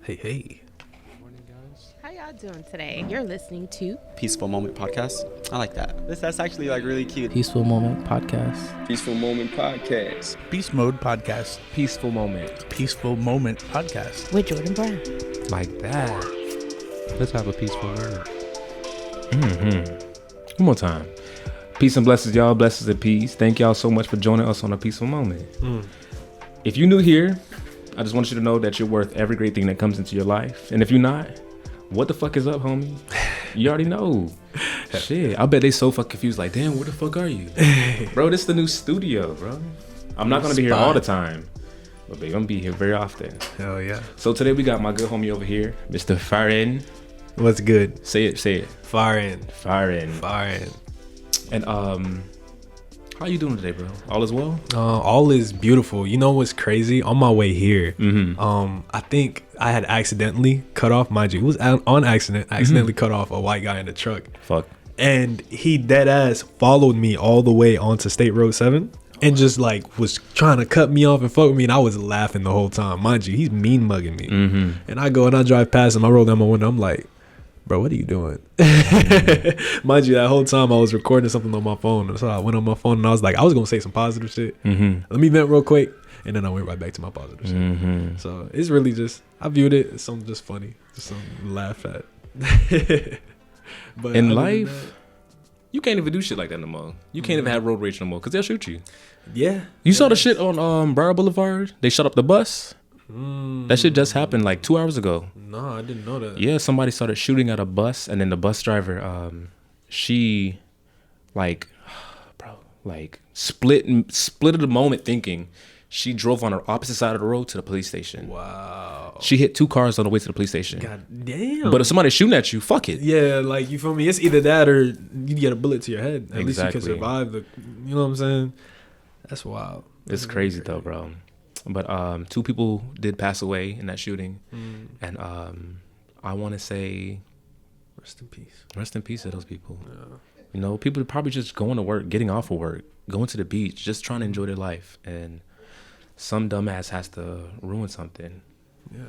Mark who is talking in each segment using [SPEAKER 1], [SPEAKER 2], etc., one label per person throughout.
[SPEAKER 1] Hey.
[SPEAKER 2] How y'all doing today? You're listening to
[SPEAKER 3] Peaceful Moment Podcast. I like that. That's actually like really cute.
[SPEAKER 4] Peaceful Moment Podcast.
[SPEAKER 5] Peaceful Moment Podcast.
[SPEAKER 1] Peace Mode Podcast.
[SPEAKER 5] Peaceful Moment.
[SPEAKER 1] Peaceful Moment Podcast.
[SPEAKER 2] with Jordan Brown.
[SPEAKER 5] Like that. Let's have a peaceful moment. One more time. Peace and blessings, y'all. Blessings and peace. Thank y'all so much for joining us on a peaceful moment. If you're new here, I just want you to know that you're worth every great thing that comes into your life. And if you're not, what the fuck is up, homie? You already know. Shit, I bet they so fucking confused. Like, damn, where the fuck are you? Bro, this is the new studio, bro. I'm not gonna be here all the time, but babe, I'm gonna be here very often.
[SPEAKER 1] Hell yeah.
[SPEAKER 5] So today we got my good homie over here, Mr. For4n.
[SPEAKER 1] What's good?
[SPEAKER 5] Say it.
[SPEAKER 1] For4n.
[SPEAKER 5] For4n. And how you doing today, bro? All is well?
[SPEAKER 1] All is beautiful. You know what's crazy? On my way here,
[SPEAKER 5] Mm-hmm.
[SPEAKER 1] I think I had accidentally cut off, mind you, it was on accident. I accidentally cut off a white guy in the truck.
[SPEAKER 5] Fuck.
[SPEAKER 1] And he dead ass followed me all the way onto State Road 7 and just like was trying to cut me off and fuck with me, and I was laughing the whole time. Mind you, he's mean mugging me.
[SPEAKER 5] Mm-hmm.
[SPEAKER 1] And I go and I drive past him. I roll down my window. I'm like, bro, what are you doing? Mind you, that whole time I was recording something on my phone. So I went on my phone and I was like, I was going to say some positive shit.
[SPEAKER 5] Mm-hmm.
[SPEAKER 1] Let me vent real quick. And then I went right back to my positive shit.
[SPEAKER 5] Mm-hmm.
[SPEAKER 1] So it's really just, I viewed it as something just funny. Just something to laugh at. But
[SPEAKER 5] In
[SPEAKER 1] other than
[SPEAKER 5] life, you can't even do shit like that no more. You can't even have road rage no more because they'll shoot you.
[SPEAKER 1] that, yeah.
[SPEAKER 5] You saw the shit on Briar Boulevard? They shut up the bus. That shit just happened like 2 hours ago.
[SPEAKER 1] No, I didn't know that.
[SPEAKER 5] Yeah, somebody started shooting at a bus, and then the bus driver, she, like, bro, like split at the moment, thinking she drove on the opposite side of the road to the police station.
[SPEAKER 1] Wow.
[SPEAKER 5] She hit 2 cars on the way to the police station.
[SPEAKER 1] God damn.
[SPEAKER 5] But if somebody's shooting at you, fuck it.
[SPEAKER 1] Yeah, like, you feel me? It's either that or you get a bullet to your head. At least you
[SPEAKER 5] Exactly.
[SPEAKER 1] can survive the, you know what I'm saying? That's wild.
[SPEAKER 5] It's
[SPEAKER 1] That's
[SPEAKER 5] crazy
[SPEAKER 1] really
[SPEAKER 5] though, bro. But 2 people did pass away in that shooting, and I want to say
[SPEAKER 1] Rest in peace.
[SPEAKER 5] rest in peace to those people.
[SPEAKER 1] Yeah.
[SPEAKER 5] You know, people are probably just going to work, getting off of work, going to the beach, just trying to enjoy their life, and some dumbass has to ruin something.
[SPEAKER 1] Yeah.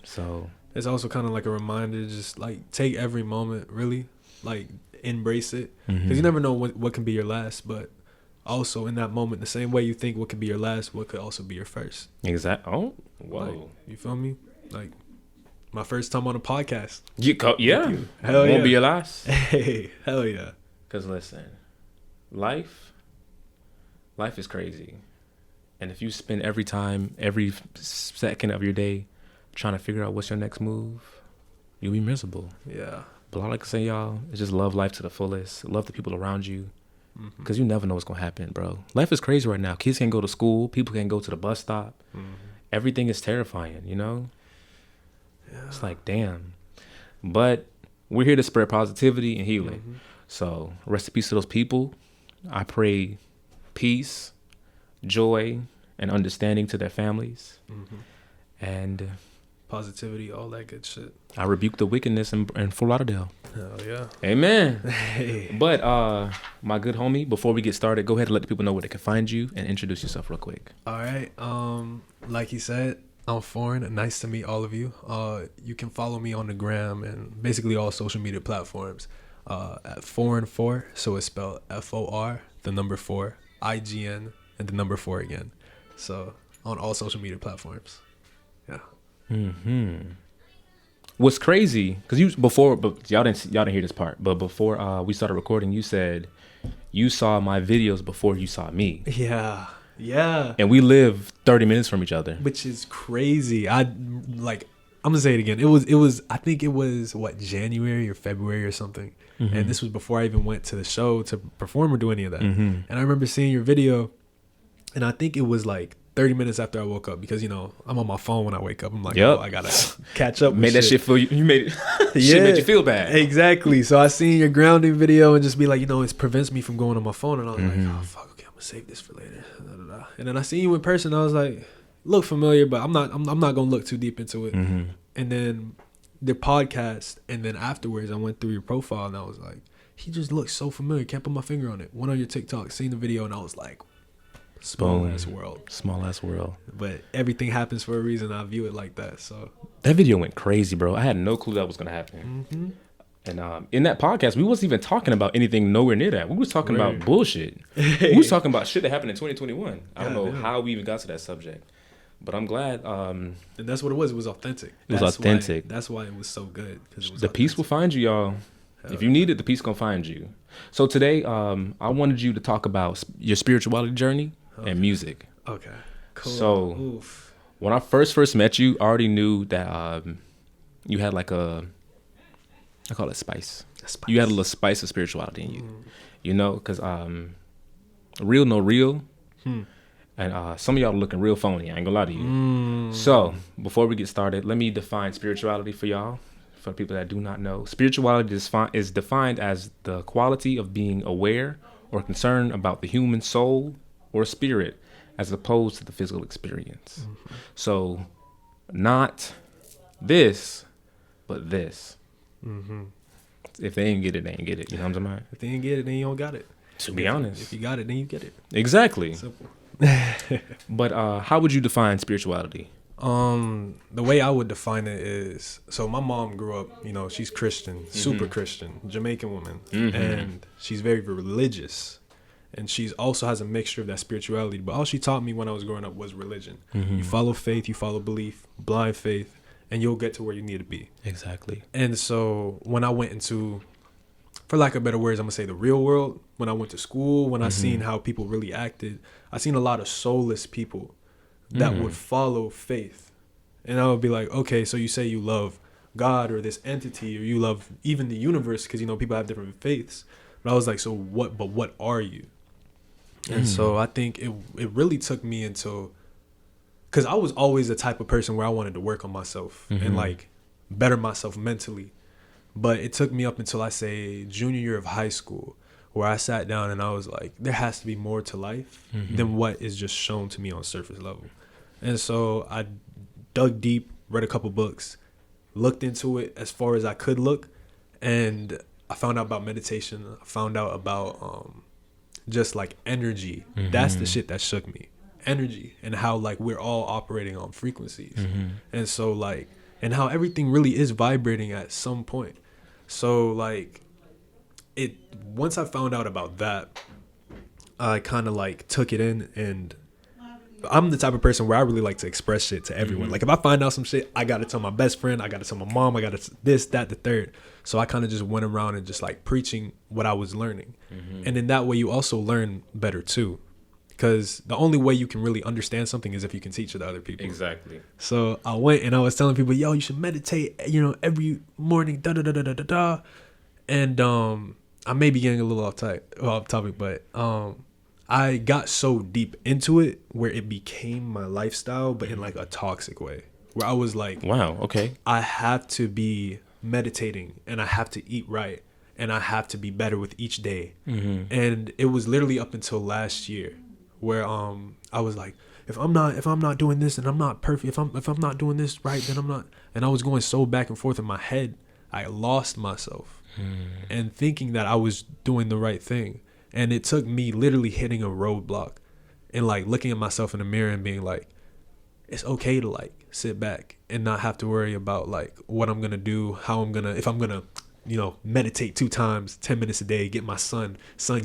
[SPEAKER 5] So
[SPEAKER 1] It's also kind of like a reminder to just like take every moment, really, like embrace it, because you never know what can be your last. But also in that moment, the same way you think what could be your last, what could also be your first.
[SPEAKER 5] exact. Oh, whoa.
[SPEAKER 1] Like, you feel me? Like my first time on a podcast.
[SPEAKER 5] Yeah.
[SPEAKER 1] Hell
[SPEAKER 5] Won't
[SPEAKER 1] yeah.
[SPEAKER 5] be your last.
[SPEAKER 1] Hey, hell yeah.
[SPEAKER 5] Cause listen, life is crazy, and if you spend every second of your day trying to figure out what's your next move, you'll be miserable.
[SPEAKER 1] Yeah.
[SPEAKER 5] But all I can say, y'all, is just love life to the fullest. Love the people around you, because you never know what's gonna happen, bro. Life is crazy right now. Kids can't go to school. People can't go to the bus stop. Everything is terrifying, you know?
[SPEAKER 1] Yeah.
[SPEAKER 5] It's like, damn. But we're here to spread positivity and healing. So rest in peace to those people. I pray peace, joy, and understanding to their families. And
[SPEAKER 1] Positivity, all that good shit.
[SPEAKER 5] I rebuke the wickedness in Fort Lauderdale.
[SPEAKER 1] Hell yeah.
[SPEAKER 5] Amen.
[SPEAKER 1] Hey.
[SPEAKER 5] But my good homie, before we get started, go ahead and let the people know where they can find you and introduce yourself real quick.
[SPEAKER 1] All right. Like he said, I'm For4n. Nice to meet all of you. You can follow me on the gram and basically all social media platforms at For4n4. So it's spelled FOR, the number 4, IGN, and the number 4 again. So on all social media platforms. Yeah.
[SPEAKER 5] What's crazy? Because but y'all didn't hear this part. But before we started recording, you said you saw my videos before you saw me.
[SPEAKER 1] Yeah. Yeah.
[SPEAKER 5] And we live 30 minutes from each other.
[SPEAKER 1] Which is crazy. I'm gonna say it again. It was I think it was what, January or February or something. And this was before I even went to the show to perform or do any of that. And I remember seeing your video, and I think it was like 30 minutes after I woke up, because, you know, I'm on my phone when I wake up. I'm like,
[SPEAKER 5] Yep.
[SPEAKER 1] oh, I gotta catch up with
[SPEAKER 5] Made that shit feel you made it shit made you feel bad.
[SPEAKER 1] Exactly. So I seen your grounding video and just be like, you know, it prevents me from going on my phone, and I was like, oh fuck, okay, I'm gonna save this for later. And then I seen you in person, I was like, look familiar, but I'm not gonna look too deep into it. And then the podcast, and then afterwards I went through your profile and I was like, he just looks so familiar, can't put my finger on it. Went on your TikTok, seen the video, and I was like, Small ass world.
[SPEAKER 5] Small ass world.
[SPEAKER 1] But everything happens for a reason. I view it like that. So
[SPEAKER 5] that video went crazy, bro. I had no clue that was gonna happen.
[SPEAKER 1] Mm-hmm.
[SPEAKER 5] And in that podcast, we wasn't even talking about anything nowhere near that. We was talking about bullshit. We was talking about shit that happened in 2021. I don't know how we even got to that subject, but I'm glad.
[SPEAKER 1] And that's what it was. It was authentic. That's why it was so good.
[SPEAKER 5] The peace will find you, y'all. If you need it, the peace gonna find you. So today, I wanted you to talk about your spirituality journey and music.
[SPEAKER 1] Okay, cool.
[SPEAKER 5] So when I first met you, I already knew that you had like I call it spice. You had a little spice of spirituality in you, you know, because real no real, and some of y'all are looking real phony. I ain't gonna lie to you. So before we get started, let me define spirituality for y'all. For people that do not know, spirituality is defined as the quality of being aware or concerned about the human soul or spirit as opposed to the physical experience. So not this, but this. If they ain't get it, they ain't get it. You know what I'm saying?
[SPEAKER 1] If they ain't get it, then you don't got it.
[SPEAKER 5] To be honest.
[SPEAKER 1] If you got it, then you get it.
[SPEAKER 5] Exactly.
[SPEAKER 1] Simple.
[SPEAKER 5] But how would you define spirituality?
[SPEAKER 1] The way I would define it is, so my mom grew up, you know, she's Christian, super Christian, Jamaican woman, and she's very religious, and she's also has a mixture of that spirituality, but all she taught me when I was growing up was religion. You follow faith, you follow belief, blind faith, and you'll get to where you need to be.
[SPEAKER 5] Exactly.
[SPEAKER 1] And so when I went into, for lack of better words, I'm gonna say the real world, when I went to school, when I seen how people really acted, I seen a lot of soulless people that would follow faith. And I would be like, okay, so you say you love God or this entity, or you love even the universe, because, you know, people have different faiths. But I was like, so what are you? And so I think it really took me into, because I was always the type of person where I wanted to work on myself and like better myself mentally. But it took me up until, I say, junior year of high school, where I sat down and I was like, there has to be more to life than what is just shown to me on surface level. And so I dug deep, read a couple books, looked into it as far as I could look, and I found out about meditation. I found out about just like energy. That's the shit that shook me. Energy, and how like we're all operating on frequencies. And so like, and how everything really is vibrating at some point. So like, once I found out about that, I kind of like took it in, and I'm the type of person where I really like to express shit to everyone. Like if I find out some shit, I gotta tell my best friend, I gotta tell my mom, I gotta this, that, the third. So I kind of just went around and just like preaching what I was learning. And in that way, you also learn better too, because the only way you can really understand something is if you can teach it to other people.
[SPEAKER 5] Exactly.
[SPEAKER 1] So I went and I was telling people, yo, you should meditate, you know, every morning, da da da da da da da. And I may be getting a little off topic, but I got so deep into it where it became my lifestyle, but in like a toxic way, where I was like,
[SPEAKER 5] wow, okay,
[SPEAKER 1] I have to be meditating, and I have to eat right, and I have to be better with each day. And it was literally up until last year where I was like, if I'm not doing this, and I'm not perfect, if I'm not doing this right, then I'm not. And I was going so back and forth in my head, I lost myself and thinking that I was doing the right thing. And it took me literally hitting a roadblock and like looking at myself in the mirror and being like, it's okay to like sit back and not have to worry about like what I'm gonna do, if I'm gonna, you know, meditate 2 times, 10 minutes a day, get my sun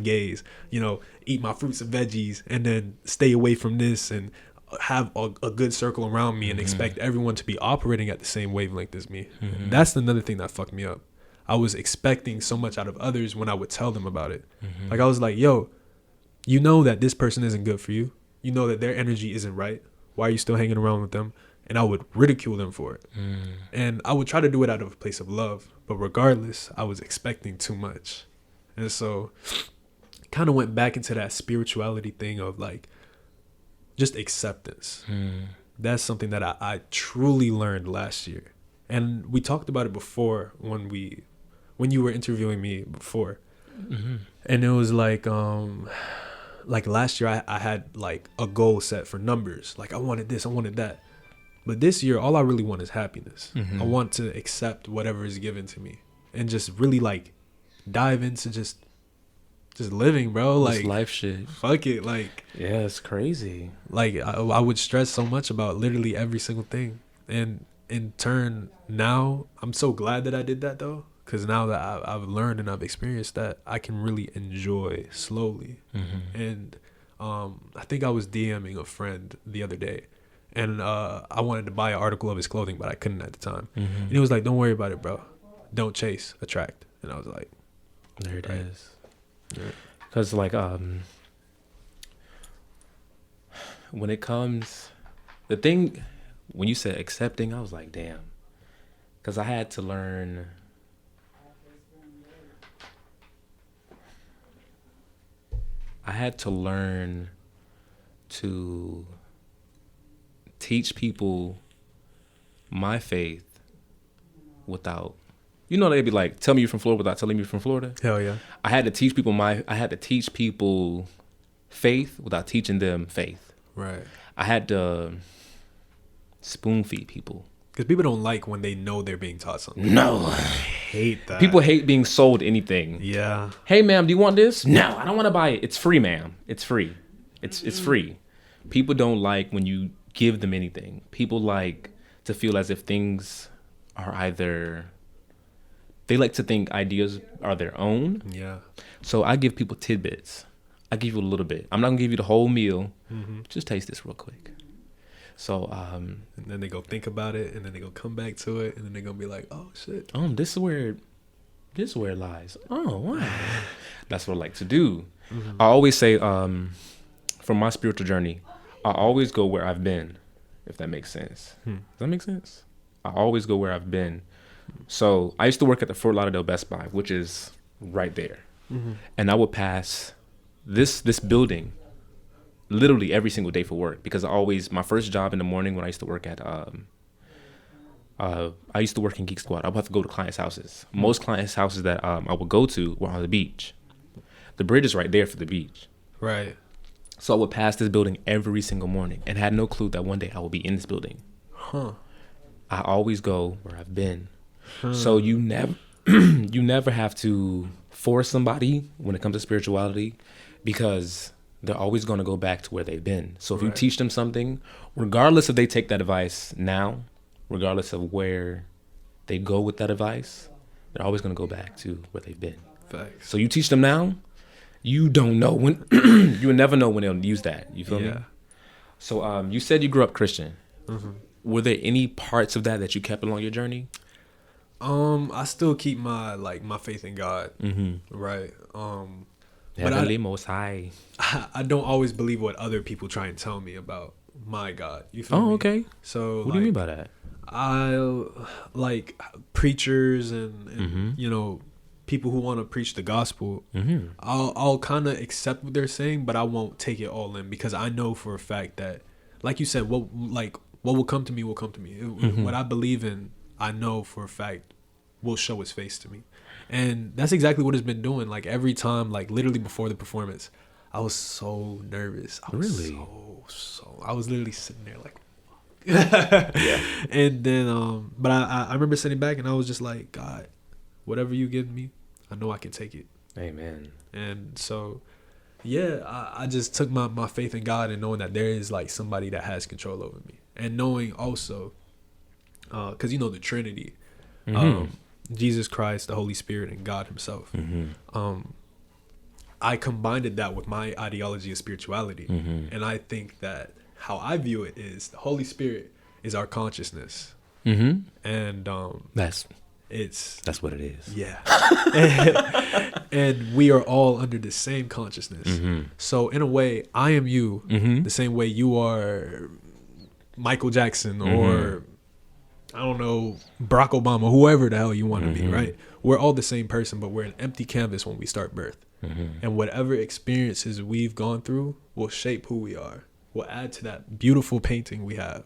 [SPEAKER 1] gaze, you know, eat my fruits and veggies, and then stay away from this and have a good circle around me and expect everyone to be operating at the same wavelength as me. That's another thing that fucked me up. I was expecting so much out of others when I would tell them about it. Like I was like, yo, you know that this person isn't good for you. You know that their energy isn't right. Why are you still hanging around with them? And I would ridicule them for it. And I would try to do it out of a place of love. But regardless, I was expecting too much. And so kind of went back into that spirituality thing of like just acceptance. That's something that I truly learned last year. And we talked about it before when you were interviewing me before. And it was like last year I had like a goal set for numbers. Like I wanted this, I wanted that. But this year, all I really want is happiness. I want to accept whatever is given to me and just really like dive into just just living, bro.
[SPEAKER 5] This
[SPEAKER 1] Like
[SPEAKER 5] life shit.
[SPEAKER 1] fuck it, like
[SPEAKER 5] Yeah, it's crazy.
[SPEAKER 1] like I would stress so much about literally every single thing, and in turn now I'm so glad that I did that though, because now that I've learned and I've experienced that, I can really enjoy slowly. And I think I was DMing a friend the other day, and I wanted to buy an article of his clothing, but I couldn't at the time. And he was like, "Don't worry about it, bro. Don't chase, attract." And I was like,
[SPEAKER 5] There it
[SPEAKER 1] Right.
[SPEAKER 5] is. Because like when it comes, the thing when you said accepting, I was like, damn. Because I had to learn. I had to learn to teach people my faith without, you know, they'd be like, "Tell me you're from Florida," without telling me you're from Florida.
[SPEAKER 1] hell yeah.
[SPEAKER 5] I had to teach people faith without teaching them faith.
[SPEAKER 1] Right.
[SPEAKER 5] I had to spoon feed people.
[SPEAKER 1] Because people don't like when they know they're being taught something.
[SPEAKER 5] No.
[SPEAKER 1] Hate that.
[SPEAKER 5] People hate being sold anything.
[SPEAKER 1] Yeah.
[SPEAKER 5] Hey, ma'am, do you want this? No, I don't want to buy it. It's free, ma'am. It's free. It's free. People don't like when you give them anything. People like to feel as if things are either, they like to think ideas are their own.
[SPEAKER 1] Yeah.
[SPEAKER 5] So I give people tidbits. I give you a little bit. I'm not gonna give you the whole meal. Just taste this real quick. So
[SPEAKER 1] And then they go think about it, and then they go come back to it, and then they're gonna be like, "Oh shit."
[SPEAKER 5] this is where it lies. Oh wow. That's what I like to do. I always say, from my spiritual journey, I always go where I've been, if that makes sense. Does that make sense? I always go where I've been. So I used to work at the Fort Lauderdale Best Buy, which is right there. And I would pass this building literally every single day for work, because my first job in the morning when I used to work at I used to work in Geek Squad, I would have to go to clients' houses. Most clients' houses that I would go to were on the beach. The bridge is right there for the beach.
[SPEAKER 1] Right.
[SPEAKER 5] So I would pass this building every single morning and had no clue that one day I would be in this building.
[SPEAKER 1] Huh.
[SPEAKER 5] I always go where I've been. So you never have to force somebody when it comes to spirituality, because they're always going to go back to where they've been. So if you teach them something, regardless if they take that advice now, regardless of where they go with that advice, they're always going to go back to where they've been.
[SPEAKER 1] Facts.
[SPEAKER 5] So you teach them now, you don't know when, you will never know when they'll use that. You feel me? So you said you grew up Christian. Were there any parts of that you kept along your journey?
[SPEAKER 1] I still keep my faith in God. Right.
[SPEAKER 5] Heavenly Most High.
[SPEAKER 1] I don't always believe what other people try and tell me about my God. You feel me?
[SPEAKER 5] Oh, okay.
[SPEAKER 1] So
[SPEAKER 5] What do you mean by that?
[SPEAKER 1] I like preachers and you know, people who want to preach the gospel. I'll kind of accept what they're saying, but I won't take it all in, because I know for a fact that, like you said, what will come to me will come to me. What I believe in, I know for a fact will show his face to me. And that's exactly what it's been doing. Like every time, like literally before the performance, I was so nervous. I was
[SPEAKER 5] Really?
[SPEAKER 1] so I was literally sitting there like, yeah. And then, but I remember sitting back and I was just like, God, whatever you give me, I know I can take it.
[SPEAKER 5] Amen.
[SPEAKER 1] And so, yeah, I just took my faith in God, and knowing that there is like somebody that has control over me, and knowing also, because you know the Trinity, Jesus Christ, the Holy Spirit, and God Himself. I combined that with my ideology of spirituality, and I think that how I view it is the Holy Spirit is our consciousness, and
[SPEAKER 5] that's what it is.
[SPEAKER 1] Yeah. And we are all under the same consciousness. So in a way, I am you the same way you are Michael Jackson or I don't know, Barack Obama, whoever the hell you want to be, right? We're all the same person, but we're an empty canvas when we start birth. And whatever experiences we've gone through will shape who we are, will add to that beautiful painting we have.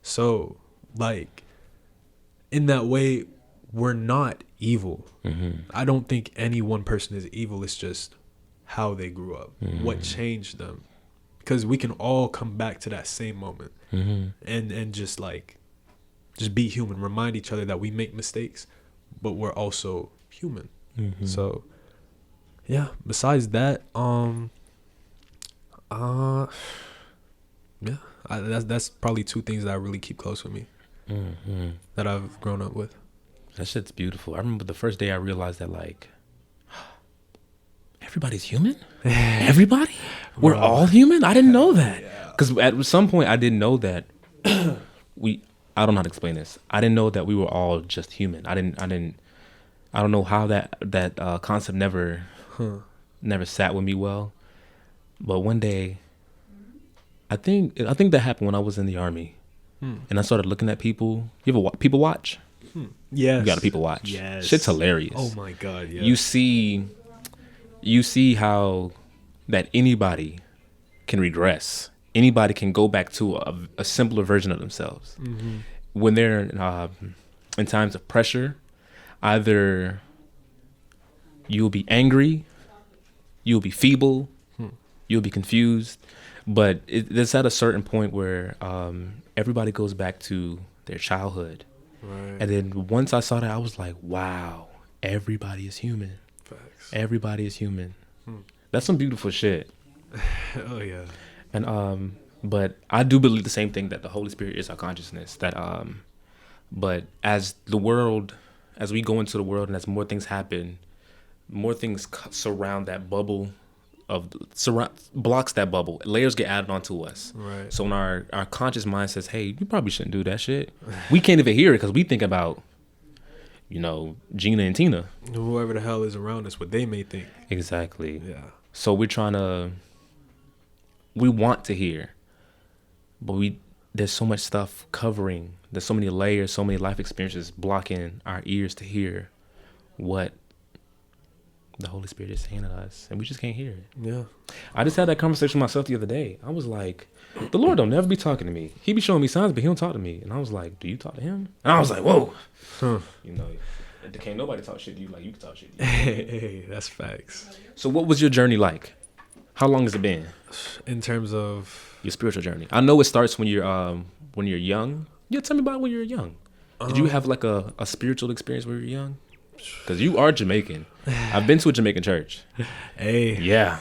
[SPEAKER 1] So, like, in that way, we're not evil. I don't think any one person is evil. It's just how they grew up, what changed them. Because we can all come back to that same moment and just be human, remind each other that we make mistakes, but we're also human. So yeah, besides that, yeah, that's probably two things that I really keep close with me that I've grown up with.
[SPEAKER 5] That shit's beautiful. I remember the first day I realized that, like, everybody's human. Everybody, we're all human. I didn't know that, because at some point I didn't know that I don't know how to explain this. I didn't know that we were all just human. I don't know how that concept never sat with me well. But one day, I think that happened when I was in the Army, and I started looking at people. You ever people watch?
[SPEAKER 1] Yes.
[SPEAKER 5] You got to people watch.
[SPEAKER 1] Yes.
[SPEAKER 5] Shit's hilarious.
[SPEAKER 1] Oh my God. Yeah.
[SPEAKER 5] You see how that anybody can regress. Anybody can go back to a simpler version of themselves. When they're in times of pressure, either you'll be angry, you'll be feeble, you'll be confused, but it's at a certain point where everybody goes back to their childhood.
[SPEAKER 1] Right.
[SPEAKER 5] And then once I saw that, I was like, wow, everybody is human.
[SPEAKER 1] Facts.
[SPEAKER 5] Everybody is human. That's some beautiful shit.
[SPEAKER 1] Oh yeah.
[SPEAKER 5] And but I do believe the same thing, that the Holy Spirit is our consciousness. That but as we go into the world and as more things happen, more things surround that bubble blocks that bubble. Layers get added onto us.
[SPEAKER 1] Right.
[SPEAKER 5] So when our conscious mind says, "Hey, you probably shouldn't do that shit," we can't even hear it because we think about, Gina and Tina.
[SPEAKER 1] Whoever the hell is around us, what they may think.
[SPEAKER 5] Exactly.
[SPEAKER 1] Yeah.
[SPEAKER 5] So we want to hear, but there's so much stuff covering. There's so many layers, so many life experiences blocking our ears to hear what the Holy Spirit is saying to us, and we just can't hear it.
[SPEAKER 1] Yeah.
[SPEAKER 5] I just had that conversation with myself the other day. I was like, the Lord don't never be talking to me. He be showing me signs, but he don't talk to me. And I was like, do you talk to him? And I was like, whoa. Can't nobody talk shit to you like you can talk shit to you.
[SPEAKER 1] Hey, that's facts.
[SPEAKER 5] So what was your journey like? How long has it been?
[SPEAKER 1] In terms of
[SPEAKER 5] Your spiritual journey. I know it starts when you're young. Yeah, tell me about when you were young. Did you have like a spiritual experience when you were young? Because you are Jamaican. I've been to a Jamaican church.
[SPEAKER 1] Hey.
[SPEAKER 5] Yeah.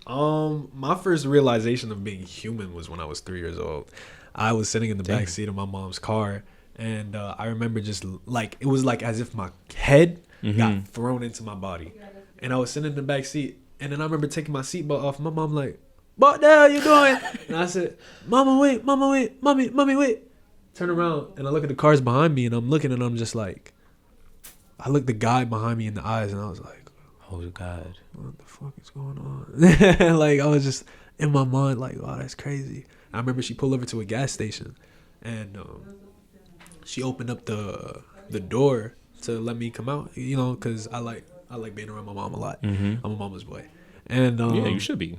[SPEAKER 1] My first realization of being human was when I was 3 years old. I was sitting in the back seat of my mom's car, and I remember just like it was like as if my head got thrown into my body, and I was sitting in the back seat, and then I remember taking my seatbelt off. My mom like, "What the hell you doing?" And I said, Mama wait, mommy wait." Turn around and I look at the cars behind me, and I'm looking, and I'm just like, I looked the guy behind me in the eyes, and I was like,
[SPEAKER 5] Oh God,
[SPEAKER 1] what the fuck is going on? Like I was just in my mind like, wow, that's crazy. I remember she pulled over to a gas station, and she opened up the door to let me come out, because I like being around my mom a lot. I'm a mama's boy, and
[SPEAKER 5] yeah, you should be.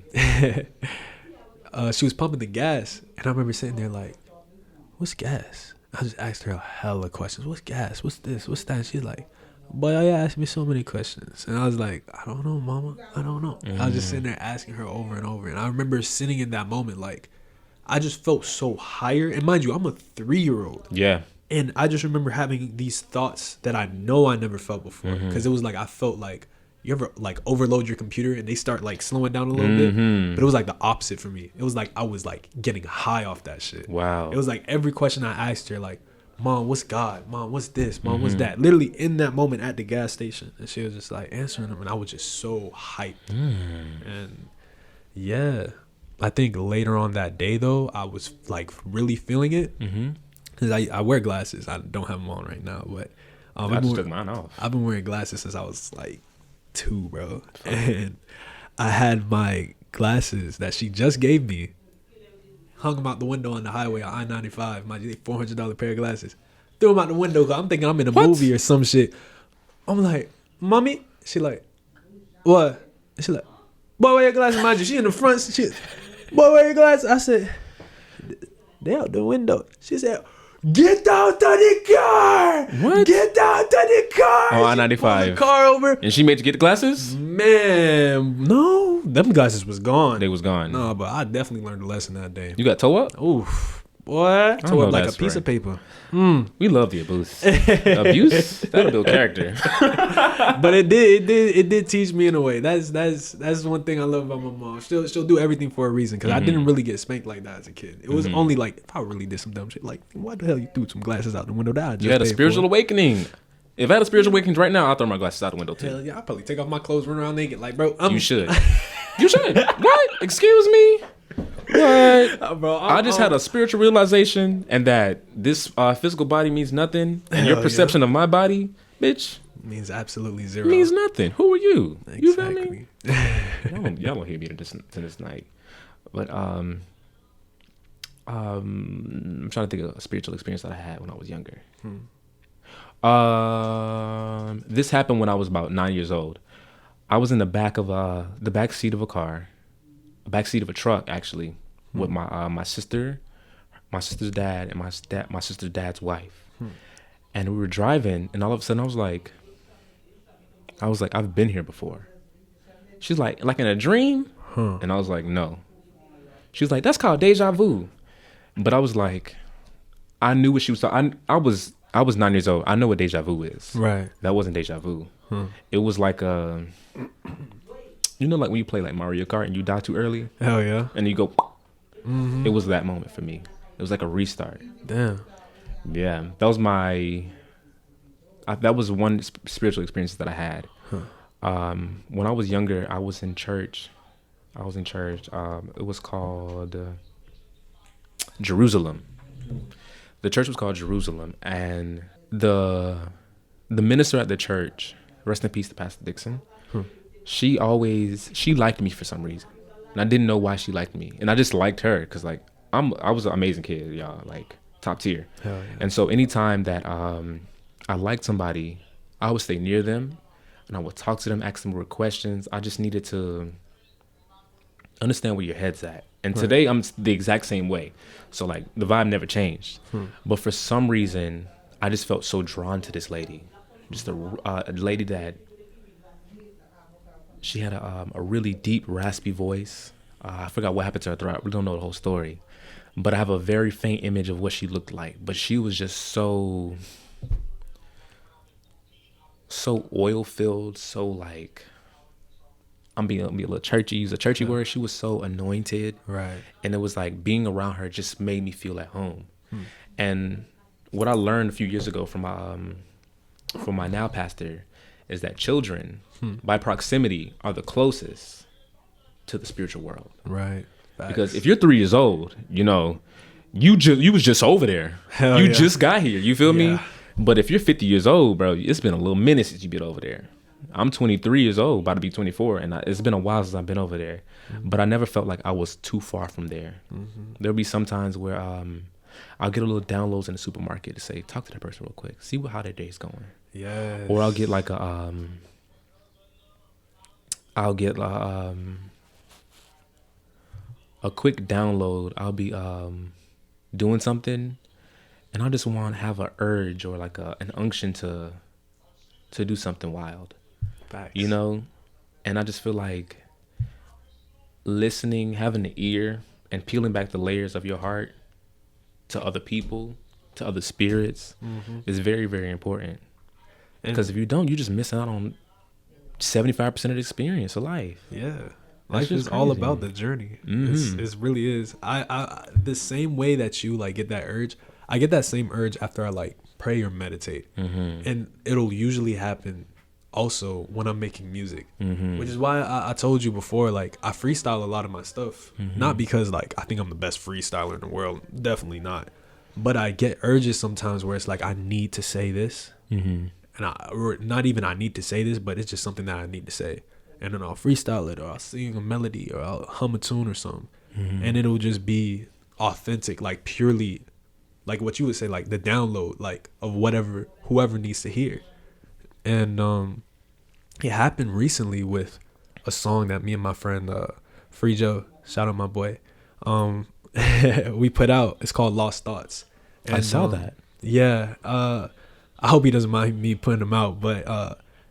[SPEAKER 1] She was pumping the gas, and I remember sitting there like, what's gas? I just asked her a hella questions. What's gas? What's this? What's that? And she's like, boy, you asked me so many questions. And I was like, I don't know, mama. I don't know. I was just sitting there asking her over and over. And I remember sitting in that moment like, I just felt so higher. And mind you, I'm a 3-year-old.
[SPEAKER 5] Yeah.
[SPEAKER 1] And I just remember having these thoughts that I know I never felt before. Because it was like, I felt like, you ever like overload your computer and they start like slowing down a little bit? But it was like the opposite for me. It was like I was like getting high off that shit.
[SPEAKER 5] Wow.
[SPEAKER 1] It was like every question I asked her, like, Mom, what's God? Mom, what's this? Mom, what's that? Literally in that moment at the gas station. And she was just like answering them. And I was just so hyped. And yeah, I think later on that day though, I was like really feeling it. Because I wear glasses. I don't have them on right now. But
[SPEAKER 5] I just took mine off.
[SPEAKER 1] I've been wearing glasses since I was like 2, bro. And I had my glasses that she just gave me, hung them out the window on the highway on I-95, my $400 pair of glasses. Threw them out the window because I'm thinking I'm in a movie or some shit. I'm like, Mommy? She like, what? She like, boy, wear your glasses, mind you. She in the front. Boy, wear your glasses. I said, they out the window. She said, get out of the car.
[SPEAKER 5] What?
[SPEAKER 1] Get out of the car.
[SPEAKER 5] Oh, I-95.
[SPEAKER 1] She pulled the car over.
[SPEAKER 5] And she made you get the glasses?
[SPEAKER 1] Man, no. Them glasses was gone.
[SPEAKER 5] They was gone.
[SPEAKER 1] No, but I definitely learned a lesson that day.
[SPEAKER 5] You got toe up?
[SPEAKER 1] Oof. Boy,
[SPEAKER 5] know
[SPEAKER 1] tore up like a
[SPEAKER 5] that's
[SPEAKER 1] piece of
[SPEAKER 5] right.
[SPEAKER 1] paper.
[SPEAKER 5] We love the abuse. Abuse? That'll build character.
[SPEAKER 1] But it did teach me in a way. That's one thing I love about my mom. She'll do everything for a reason. Because I didn't really get spanked like that as a kid. It was only like if I really did some dumb shit. Like, why the hell you threw some glasses out the window? That I just
[SPEAKER 5] You had a
[SPEAKER 1] paid
[SPEAKER 5] spiritual
[SPEAKER 1] for?
[SPEAKER 5] awakening. If I had a spiritual awakening right now, I'll throw my glasses out the window too.
[SPEAKER 1] Hell yeah, I'll probably take off my clothes, run around naked. Like, bro,
[SPEAKER 5] You should. You should. What? Excuse me? What?
[SPEAKER 1] bro.
[SPEAKER 5] I just had a spiritual realization, and that this physical body means nothing, and your
[SPEAKER 1] Hell
[SPEAKER 5] perception of my body, bitch,
[SPEAKER 1] means absolutely zero.
[SPEAKER 5] means nothing. Who are you? You feel me?
[SPEAKER 1] Exactly.
[SPEAKER 5] Y'all don't hear me to this night, but I'm trying to think of a spiritual experience that I had when I was younger. This happened when I was about 9 years old. I was in the back seat of a car, back seat of a truck actually, with my sister, my sister's dad, and my sister's dad's wife, and we were driving, and all of a sudden I was like, I've been here before. She's like in a dream, and I was like, no. She was like, that's called deja vu, but I was like, I knew what she was talking. I was 9 years old. I know what deja vu is.
[SPEAKER 1] Right.
[SPEAKER 5] That wasn't deja vu. It was like like when you play like Mario Kart and you die too early
[SPEAKER 1] Hell yeah.
[SPEAKER 5] and you go. It was that moment for me. It was like a restart.
[SPEAKER 1] Damn.
[SPEAKER 5] Yeah, that was that was one spiritual experience that I had. When I was younger, I was in church. It was called Jerusalem. The church was called Jerusalem, and the minister at the church, rest in peace to Pastor Dixon, she liked me for some reason, and I didn't know why she liked me, and I just liked her because like I was an amazing kid, y'all, like top tier.
[SPEAKER 1] Hell yeah.
[SPEAKER 5] And so anytime that I liked somebody, I would stay near them, and I would talk to them, ask them more questions. I just needed to understand where your head's at. And today I'm the exact same way. So like the vibe never changed. But for some reason, I just felt so drawn to this lady. Just a lady that she had a really deep, raspy voice. I forgot what happened to her throughout. We don't know the whole story. But I have a very faint image of what she looked like. But she was just so oil filled, so like, I'm being a little churchy, use a churchy word. She was so anointed.
[SPEAKER 1] Right.
[SPEAKER 5] And it was like being around her just made me feel at home. And what I learned a few years ago from my now pastor is that children, by proximity, are the closest to the spiritual world.
[SPEAKER 1] Right.
[SPEAKER 5] Because if you're 3 years old, you was just over there.
[SPEAKER 1] Hell
[SPEAKER 5] you
[SPEAKER 1] yeah.
[SPEAKER 5] just got here. You feel me?
[SPEAKER 1] Yeah.
[SPEAKER 5] But if you're 50 years old, bro, it's been a little minute since you been over there. I'm 23 years old, about to be 24, and it's been a while since I've been over there. But I never felt like I was too far from there. There'll be some times where I'll get a little downloads in the supermarket to say, talk to that person real quick, see how their day's going.
[SPEAKER 1] Yes.
[SPEAKER 5] Or I'll get like a quick download. I'll be doing something, and I just want to have an urge or like an unction to do something wild.
[SPEAKER 1] Facts.
[SPEAKER 5] And I just feel like listening, having an ear, and peeling back the layers of your heart to other people, to other spirits, is very, very important. Because if you don't, you're just missing out on 75% of the experience of life.
[SPEAKER 1] Yeah. Life is
[SPEAKER 5] just
[SPEAKER 1] all
[SPEAKER 5] crazy.
[SPEAKER 1] about the journey. It really is. I the same way that you like get that urge, I get that same urge after I like pray or meditate. And it'll usually happen also when I'm making music, which is why I told you before, like I freestyle a lot of my stuff, not because like I think I'm the best freestyler in the world, definitely not, but I get urges sometimes where it's like I need to say this, and or not even I need to say this, but it's just something that I need to say, and then I'll freestyle it, or I'll sing a melody, or I'll hum a tune or something, and it'll just be authentic, like purely like what you would say, like the download, like of whoever needs to hear. And it happened recently with a song that me and my friend Free Joe, shout out my boy, we put out. It's called Lost Thoughts. And,
[SPEAKER 5] I saw that.
[SPEAKER 1] Yeah. I hope he doesn't mind me putting him out, but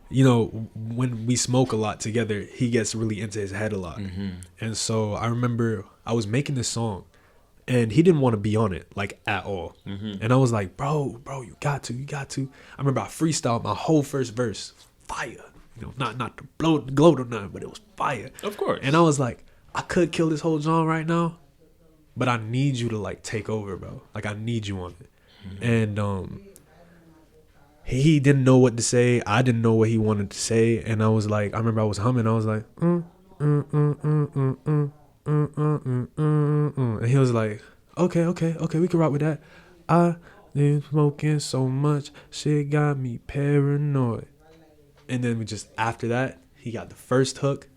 [SPEAKER 1] when we smoke a lot together, he gets really into his head a lot. And so I remember I was making this song, and he didn't want to be on it like at all. And I was like, bro, you got to. I remember I freestyled my whole first verse, fire. Not to blow gloat or nothing, but it was fire.
[SPEAKER 5] Of course.
[SPEAKER 1] And I was like, I could kill this whole genre right now, but I need you to like take over, bro. Like I need you on it. And he didn't know what to say. I didn't know what he wanted to say, and I was like, I remember I was humming. I was like, and he was like, okay, we can rock with that. I been smoking so much, shit got me paranoid. And then we just, after that, he got the first hook,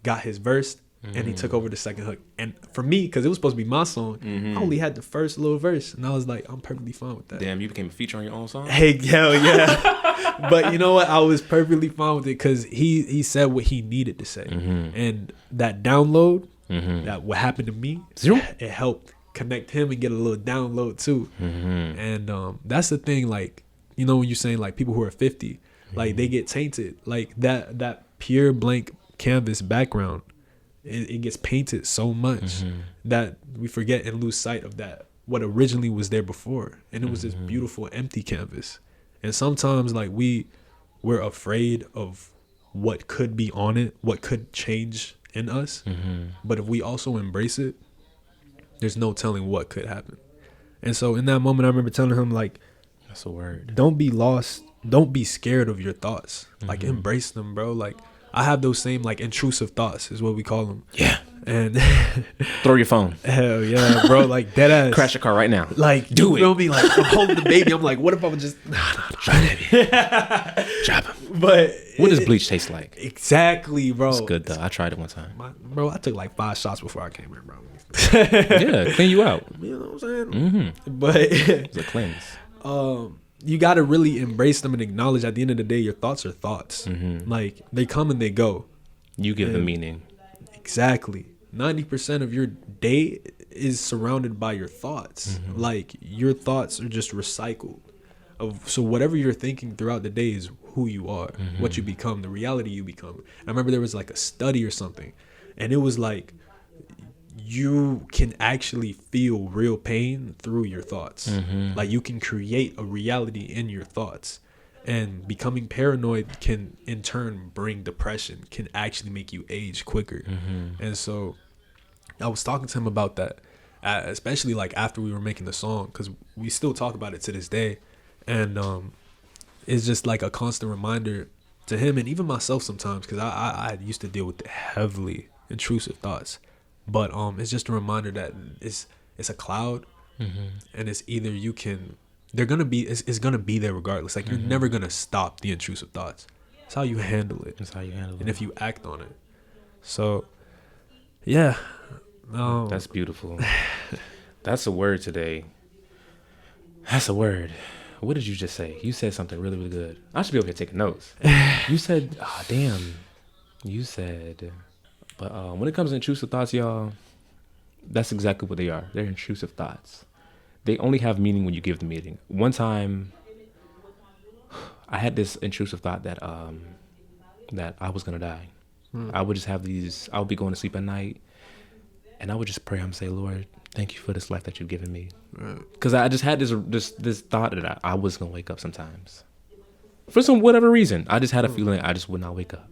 [SPEAKER 1] got his verse, and he took over the second hook. And for me, because it was supposed to be my song, I only had the first little verse, and I was like, I'm perfectly fine with that.
[SPEAKER 5] Damn, you became a feature on your own song?
[SPEAKER 1] Hey, hell yeah. But you know what? I was perfectly fine with it because he said what he needed to say. And that download, that what happened to me, it helped connect him and get a little download too. And that's the thing, like, when you're saying like people who are 50, like they get tainted. Like that pure blank canvas background, it gets painted so much that we forget and lose sight of that what originally was there before, and it was this beautiful empty canvas. And sometimes like we're afraid of what could be on it, what could change in us, but if we also embrace it, there's no telling what could happen. And so in that moment I remember telling him, like,
[SPEAKER 5] that's a word,
[SPEAKER 1] don't be lost, don't be scared of your thoughts, like embrace them, bro. Like I have those same like intrusive thoughts is what we call them.
[SPEAKER 5] Yeah.
[SPEAKER 1] And
[SPEAKER 5] throw your phone.
[SPEAKER 1] Hell yeah, bro. Like dead ass.
[SPEAKER 5] Crash your car right now.
[SPEAKER 1] Like
[SPEAKER 5] do it.
[SPEAKER 1] You feel me? Like I'm holding the baby. I'm like, what if I would just
[SPEAKER 5] drop him.
[SPEAKER 1] But
[SPEAKER 5] what does bleach taste like?
[SPEAKER 1] Exactly, bro.
[SPEAKER 5] It's good though. I tried it one time.
[SPEAKER 1] Bro, I took like 5 shots before I came here, bro.
[SPEAKER 5] Yeah, clean you out.
[SPEAKER 1] You know what I'm saying? But
[SPEAKER 5] it's a cleanse.
[SPEAKER 1] You got to really embrace them and acknowledge at the end of the day, your thoughts are thoughts. Like they come and they go.
[SPEAKER 5] You give them meaning.
[SPEAKER 1] Exactly. 90% of your day is surrounded by your thoughts. Like your thoughts are just recycled. So whatever you're thinking throughout the day is who you are, what you become, the reality you become. I remember there was like a study or something, and it was like you can actually feel real pain through your thoughts. Like you can create a reality in your thoughts, and becoming paranoid can in turn bring depression, can actually make you age quicker. And so I was talking to him about that, especially like after we were making the song, because we still talk about it to this day. And it's just like a constant reminder to him and even myself sometimes, because I used to deal with heavily intrusive thoughts. But it's just a reminder that it's a cloud, and it's either you can, they're gonna be, it's gonna be there regardless. Like you're never gonna stop the intrusive thoughts. It's how you handle it.
[SPEAKER 5] It's how you handle it.
[SPEAKER 1] And if you act on it. So, yeah.
[SPEAKER 5] That's beautiful. That's a word today. That's a word. What did you just say? You said something really, really good. I should be over here taking notes. You said, You said, but when it comes to intrusive thoughts, y'all, that's exactly what they are. They're intrusive thoughts. They only have meaning when you give them meaning. One time, I had this intrusive thought that I was gonna die. I would just have these. I would be going to sleep at night, and I would just pray and say, Lord, thank you for this life that you've given me. Because I just had this thought that I was gonna wake up sometimes, for some whatever reason. I just had a feeling I just would not wake up.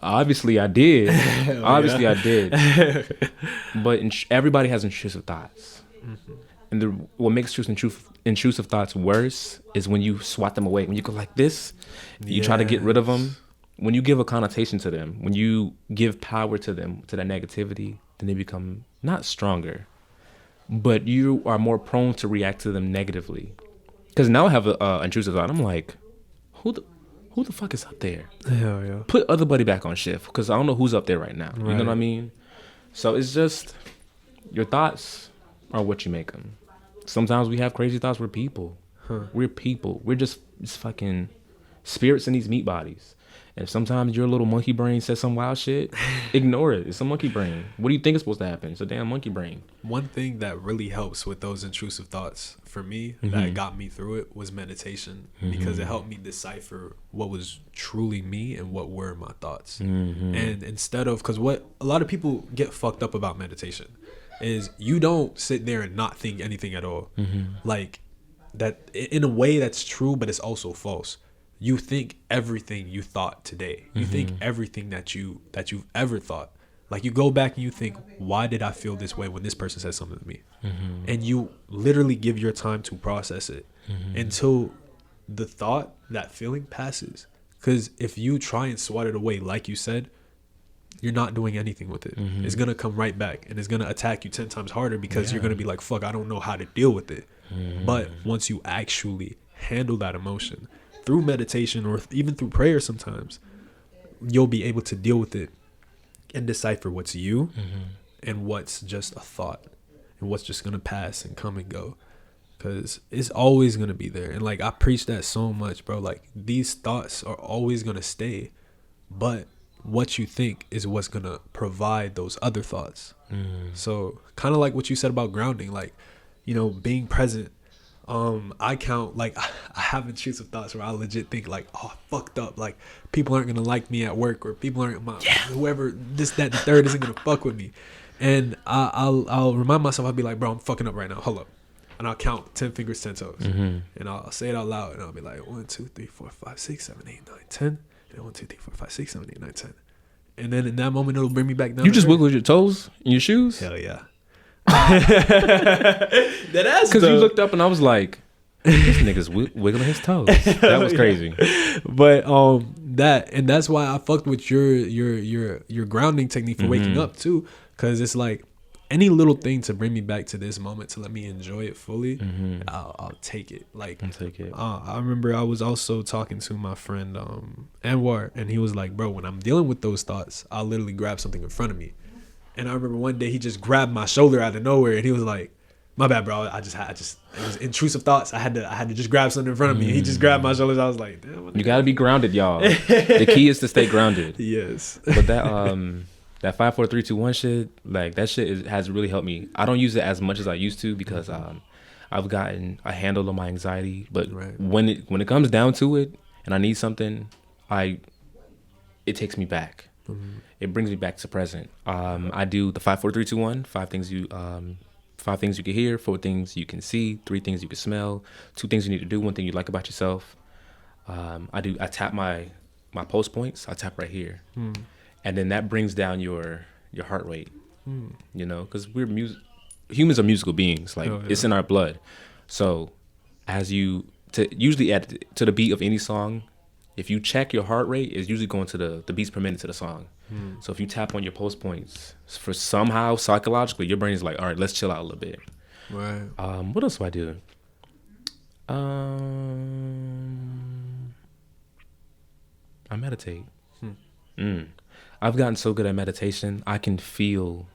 [SPEAKER 5] Obviously, I did. I did. But everybody has intrusive thoughts, and what makes intrusive thoughts worse is when you swat them away. When you go like this, you try to get rid of them. When you give a connotation to them, when you give power to them, to that negativity, then they become not stronger, but you are more prone to react to them negatively. Because now I have a intrusive thought. I'm like, who the fuck is up there?
[SPEAKER 1] Hell yeah.
[SPEAKER 5] Put other buddy back on shift, because I don't know who's up there right now. You know what I mean? So it's just, your thoughts are what you make them. Sometimes we have crazy thoughts. We're people. We're people. We're just fucking spirits in these meat bodies. And sometimes your little monkey brain says some wild shit, ignore it. It's a monkey brain. What do you think is supposed to happen? It's a damn monkey brain.
[SPEAKER 1] One thing that really helps with those intrusive thoughts for me, that got me through it, was meditation, because it helped me decipher what was truly me and what were my thoughts. And instead of, because what a lot of people get fucked up about meditation is you don't sit there and not think anything at all.
[SPEAKER 5] Mm-hmm.
[SPEAKER 1] Like that in a way that's true, but it's also false. You think everything you thought today. You think everything that you've ever thought. Like you go back and you think, why did I feel this way when this person said something to me? And you literally give your time to process it until the thought, that feeling passes. Because if you try and swat it away, like you said, you're not doing anything with it. It's going to come right back and it's going to attack you 10 times harder because you're going to be like, fuck, I don't know how to deal with it. But once you actually handle that emotion through meditation or even through prayer sometimes, you'll be able to deal with it and decipher what's you and what's just a thought and what's just going to pass and come and go. Because it's always going to be there. And like I preach that so much, bro. Like these thoughts are always going to stay. But what you think is what's going to provide those other thoughts. So kind of like what you said about grounding, like, you know, being present. I count, like, I have intrusive thoughts where I legit think like, oh, I fucked up. Like people aren't going to like me at work, or people aren't, whoever, this, that, the third isn't going to fuck with me. And I'll remind myself, I'll be like, bro, I'm fucking up right now. Hold up. And I'll count 10 fingers, 10 toes. And I'll say it out loud and I'll be like 1, 2, 3, 4, 5, 6, 7, 8, 9, 10. And 1, 2, 3, 4, 5, 6, 7, 8, 9, 10. And then in that moment, it'll bring me back down.
[SPEAKER 5] You just wiggle your toes in your shoes?
[SPEAKER 1] Hell yeah.
[SPEAKER 5] That ass. Because you looked up and I was like, this nigga's wiggling his toes. That was crazy.
[SPEAKER 1] But that's why I fucked with your grounding technique for waking up too, because it's like any little thing to bring me back to this moment, to let me enjoy it fully. I'll take it. Like
[SPEAKER 5] I'll take it.
[SPEAKER 1] I remember I was also talking to my friend Anwar, and he was like, bro, when I'm dealing with those thoughts, I'll literally grab something in front of me. And I remember one day he just grabbed my shoulder out of nowhere, and he was like, my bad, bro. I just it was intrusive thoughts. I had to just grab something in front of me. He just grabbed my shoulders. I was like, damn.
[SPEAKER 5] You gotta be grounded, y'all. The key is to stay grounded.
[SPEAKER 1] Yes.
[SPEAKER 5] But that 5, 4, 3, 2, 1 shit, like that shit has really helped me. I don't use it as much as I used to because I've gotten a handle on my anxiety. But when it comes down to it, and I need something, it takes me back. It brings me back to present. I do the 5, 4, 3, 2, 1. 5 things you can hear, 4 things you can see, 3 things you can smell, 2 things you need to do, 1 thing you like about yourself. I tap my pulse points. I tap right here, and then that brings down your heart rate. You know, because humans are musical beings. Like it's in our blood. So usually to the beat of any song, if you check your heart rate, it's usually going to the beats per minute to the song. So if you tap on your pulse points, for somehow psychologically, your brain is like, all right, let's chill out a little bit.
[SPEAKER 1] Right.
[SPEAKER 5] What else do I do? I meditate. I've gotten so good at meditation, I can feel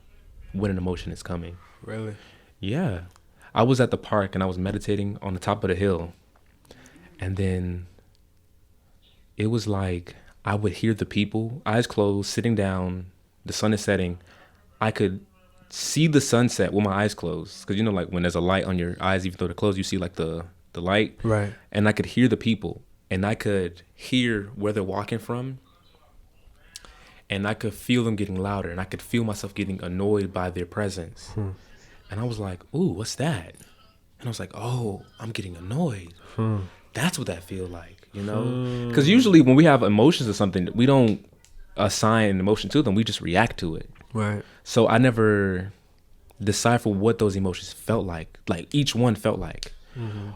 [SPEAKER 5] when an emotion is coming.
[SPEAKER 1] Really?
[SPEAKER 5] Yeah. I was at the park and I was meditating on the top of the hill, and then it was like I would hear the people, eyes closed, sitting down, the sun is setting. I could see the sunset with my eyes closed. Because, you know, like when there's a light on your eyes, even though they're closed, you see like the light.
[SPEAKER 1] Right.
[SPEAKER 5] And I could hear the people, and I could hear where they're walking from. And I could feel them getting louder, and I could feel myself getting annoyed by their presence. And I was like, ooh, what's that? And I was like, oh, I'm getting annoyed. That's what that feel like, you know? Because usually when we have emotions or something, we don't assign emotion to them. We just react to it.
[SPEAKER 1] Right.
[SPEAKER 5] So I never decipher what those emotions felt like each one felt like.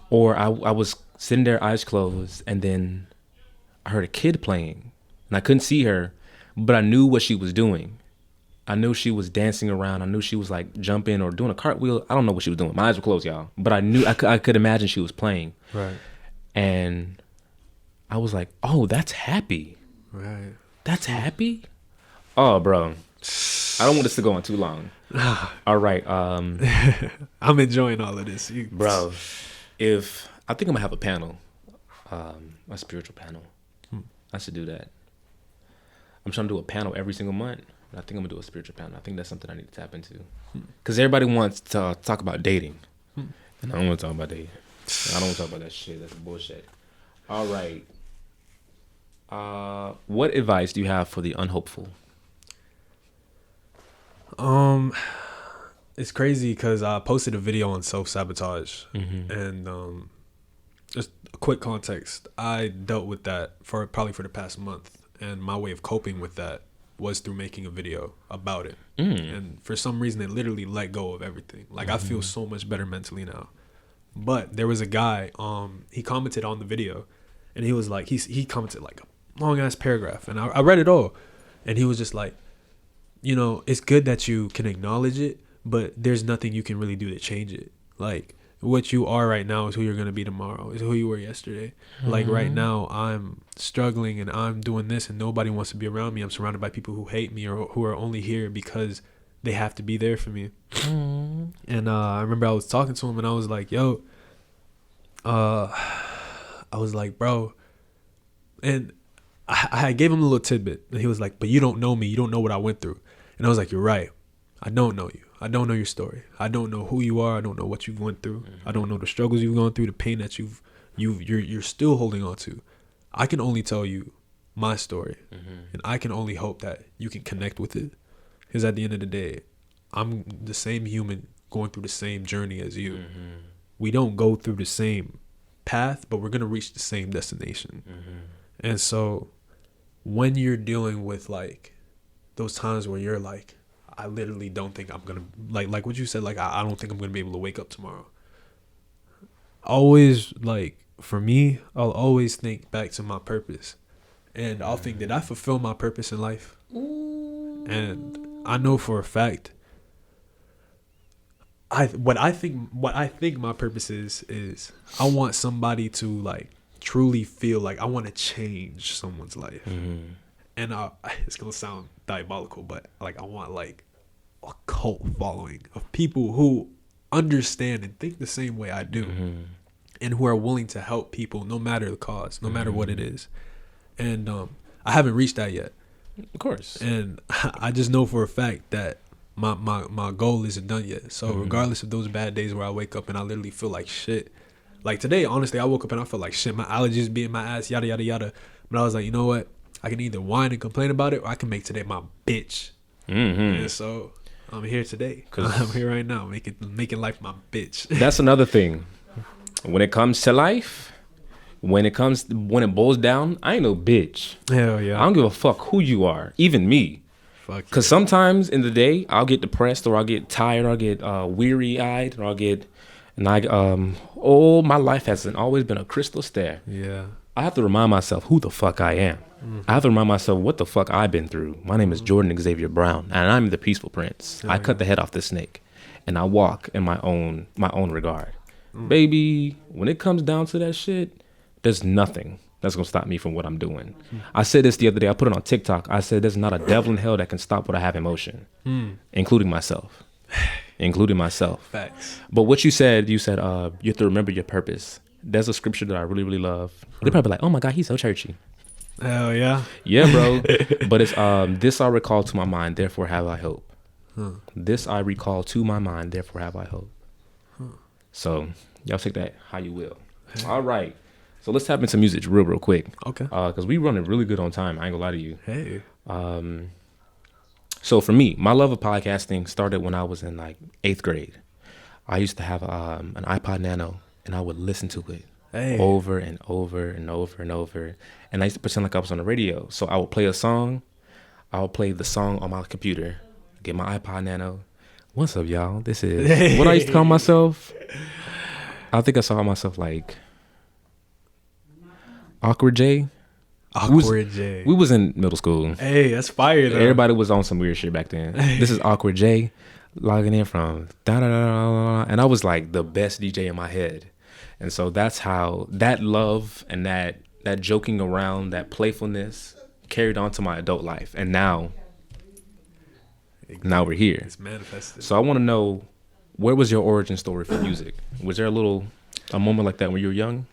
[SPEAKER 5] Or I was sitting there, eyes closed, and then I heard a kid playing, and I couldn't see her, but I knew what she was doing. I knew she was dancing around. I knew she was like jumping or doing a cartwheel. I don't know what she was doing. My eyes were closed, y'all. But I knew I could imagine she was playing.
[SPEAKER 1] Right.
[SPEAKER 5] And I was like, oh, that's happy.
[SPEAKER 1] Right.
[SPEAKER 5] That's happy? Oh, bro. I don't want this to go on too long. All right.
[SPEAKER 1] I'm enjoying all of this.
[SPEAKER 5] Bro, I think I'm going to have a panel, a spiritual panel. I should do that. I'm trying to do a panel every single month. I think I'm going to do a spiritual panel. I think that's something I need to tap into. Because everybody wants to talk about dating. And I don't want to talk about dating. I don't want to talk about that shit. That's bullshit. All right. What advice do you have for the unhopeful?
[SPEAKER 1] it's crazy because I posted a video on self-sabotage. And just a quick context. I dealt with that for the past month. And my way of coping with that was through making a video about it. And for some reason, it literally let go of everything. Like, I feel so much better mentally now. But there was a guy, he commented on the video. And he was like, he commented like a long-ass paragraph. And I read it all. And he was just like, you know, it's good that you can acknowledge it, but there's nothing you can really do to change it. Like, what you are right now is who you're going to be tomorrow, is who you were yesterday. Like, right now, I'm struggling and I'm doing this and nobody wants to be around me. I'm surrounded by people who hate me or who are only here because they have to be there for me. And I remember I was talking to him and I was like, yo, I was like, bro. And I gave him a little tidbit. And he was like, but you don't know me. You don't know what I went through. And I was like, you're right. I don't know you. I don't know your story. I don't know who you are. I don't know what you've went through. I don't know the struggles you've gone through, the pain that you're still holding on to. I can only tell you my story, and I can only hope that you can connect with it. Because at the end of the day, I'm the same human going through the same journey as you. We don't go through the same path, but we're gonna reach the same destination. And so, when you're dealing with like those times where you're like, I literally don't think I'm gonna like what you said, like I don't think I'm gonna be able to wake up tomorrow. Always, like, for me, I'll always think back to my purpose, and I'll think, did I fulfill my purpose in life? And I know for a fact, what I think my purpose is I want somebody to like truly feel like I want to change someone's life. And it's gonna sound diabolical, but like I want like a cult following of people who understand and think the same way I do, and who are willing to help people no matter the cause, no matter what it is. And I haven't reached that yet,
[SPEAKER 5] Of course.
[SPEAKER 1] and I just know for a fact that my goal isn't done yet. So regardless of those bad days where I wake up and I literally feel like shit, like today, honestly, I woke up and I felt like shit. My allergies be in my ass, yada yada yada. But I was like, you know what? I can either whine and complain about it, or I can make today my bitch. And so I'm here today. I'm here right now, making life my bitch.
[SPEAKER 5] That's another thing. When it comes to life, when it boils down, I ain't no bitch.
[SPEAKER 1] Hell yeah.
[SPEAKER 5] I don't give a fuck who you are, even me.
[SPEAKER 1] Fuck
[SPEAKER 5] Because sometimes in the day, I'll get depressed, or I'll get tired, or I'll get weary-eyed, or I'll get, my life hasn't always been a crystal stare.
[SPEAKER 1] yeah.
[SPEAKER 5] I have to remind myself who the fuck I am. I have to remind myself what the fuck I've been through. My name is Jordan Xavier Brown, and I'm the peaceful prince. I cut the head off the snake, and I walk in my own regard. Baby, when it comes down to that shit, there's nothing that's gonna stop me from what I'm doing. I said this the other day. I put it on TikTok. I said there's not a devil in hell that can stop what I have in motion, including myself.
[SPEAKER 1] Facts.
[SPEAKER 5] But what you said you have to remember your purpose. There's a scripture that I really, really love. They're probably like, oh my God, he's so churchy.
[SPEAKER 1] Hell yeah.
[SPEAKER 5] Yeah, bro. But it's this I recall to my mind, therefore have I hope. This I recall to my mind, therefore have I hope. So y'all take that how you will. All right. So let's tap into music real quick.
[SPEAKER 1] Okay.
[SPEAKER 5] Because we running really good on time. I ain't gonna lie to you.
[SPEAKER 1] Hey.
[SPEAKER 5] So for me, my love of podcasting started when I was in like 8th grade. I used to have an iPod Nano, and I would listen to it over and over and over and over. And I used to pretend like I was on the radio. So I would play a song. I would play the song on my computer, get my iPod Nano. What's up, y'all? This is what I used to call myself. I think I saw myself like Awkward J. We was in middle school.
[SPEAKER 1] Hey, that's fire though.
[SPEAKER 5] Everybody was on some weird shit back then. This is Awkward J logging in from da da da, and I was like the best DJ in my head. And so that's how that love and that joking around, that playfulness carried on to my adult life. And now we're here.
[SPEAKER 1] It's manifested.
[SPEAKER 5] So I want to know, where was your origin story for music? Was there a moment like that when you were young?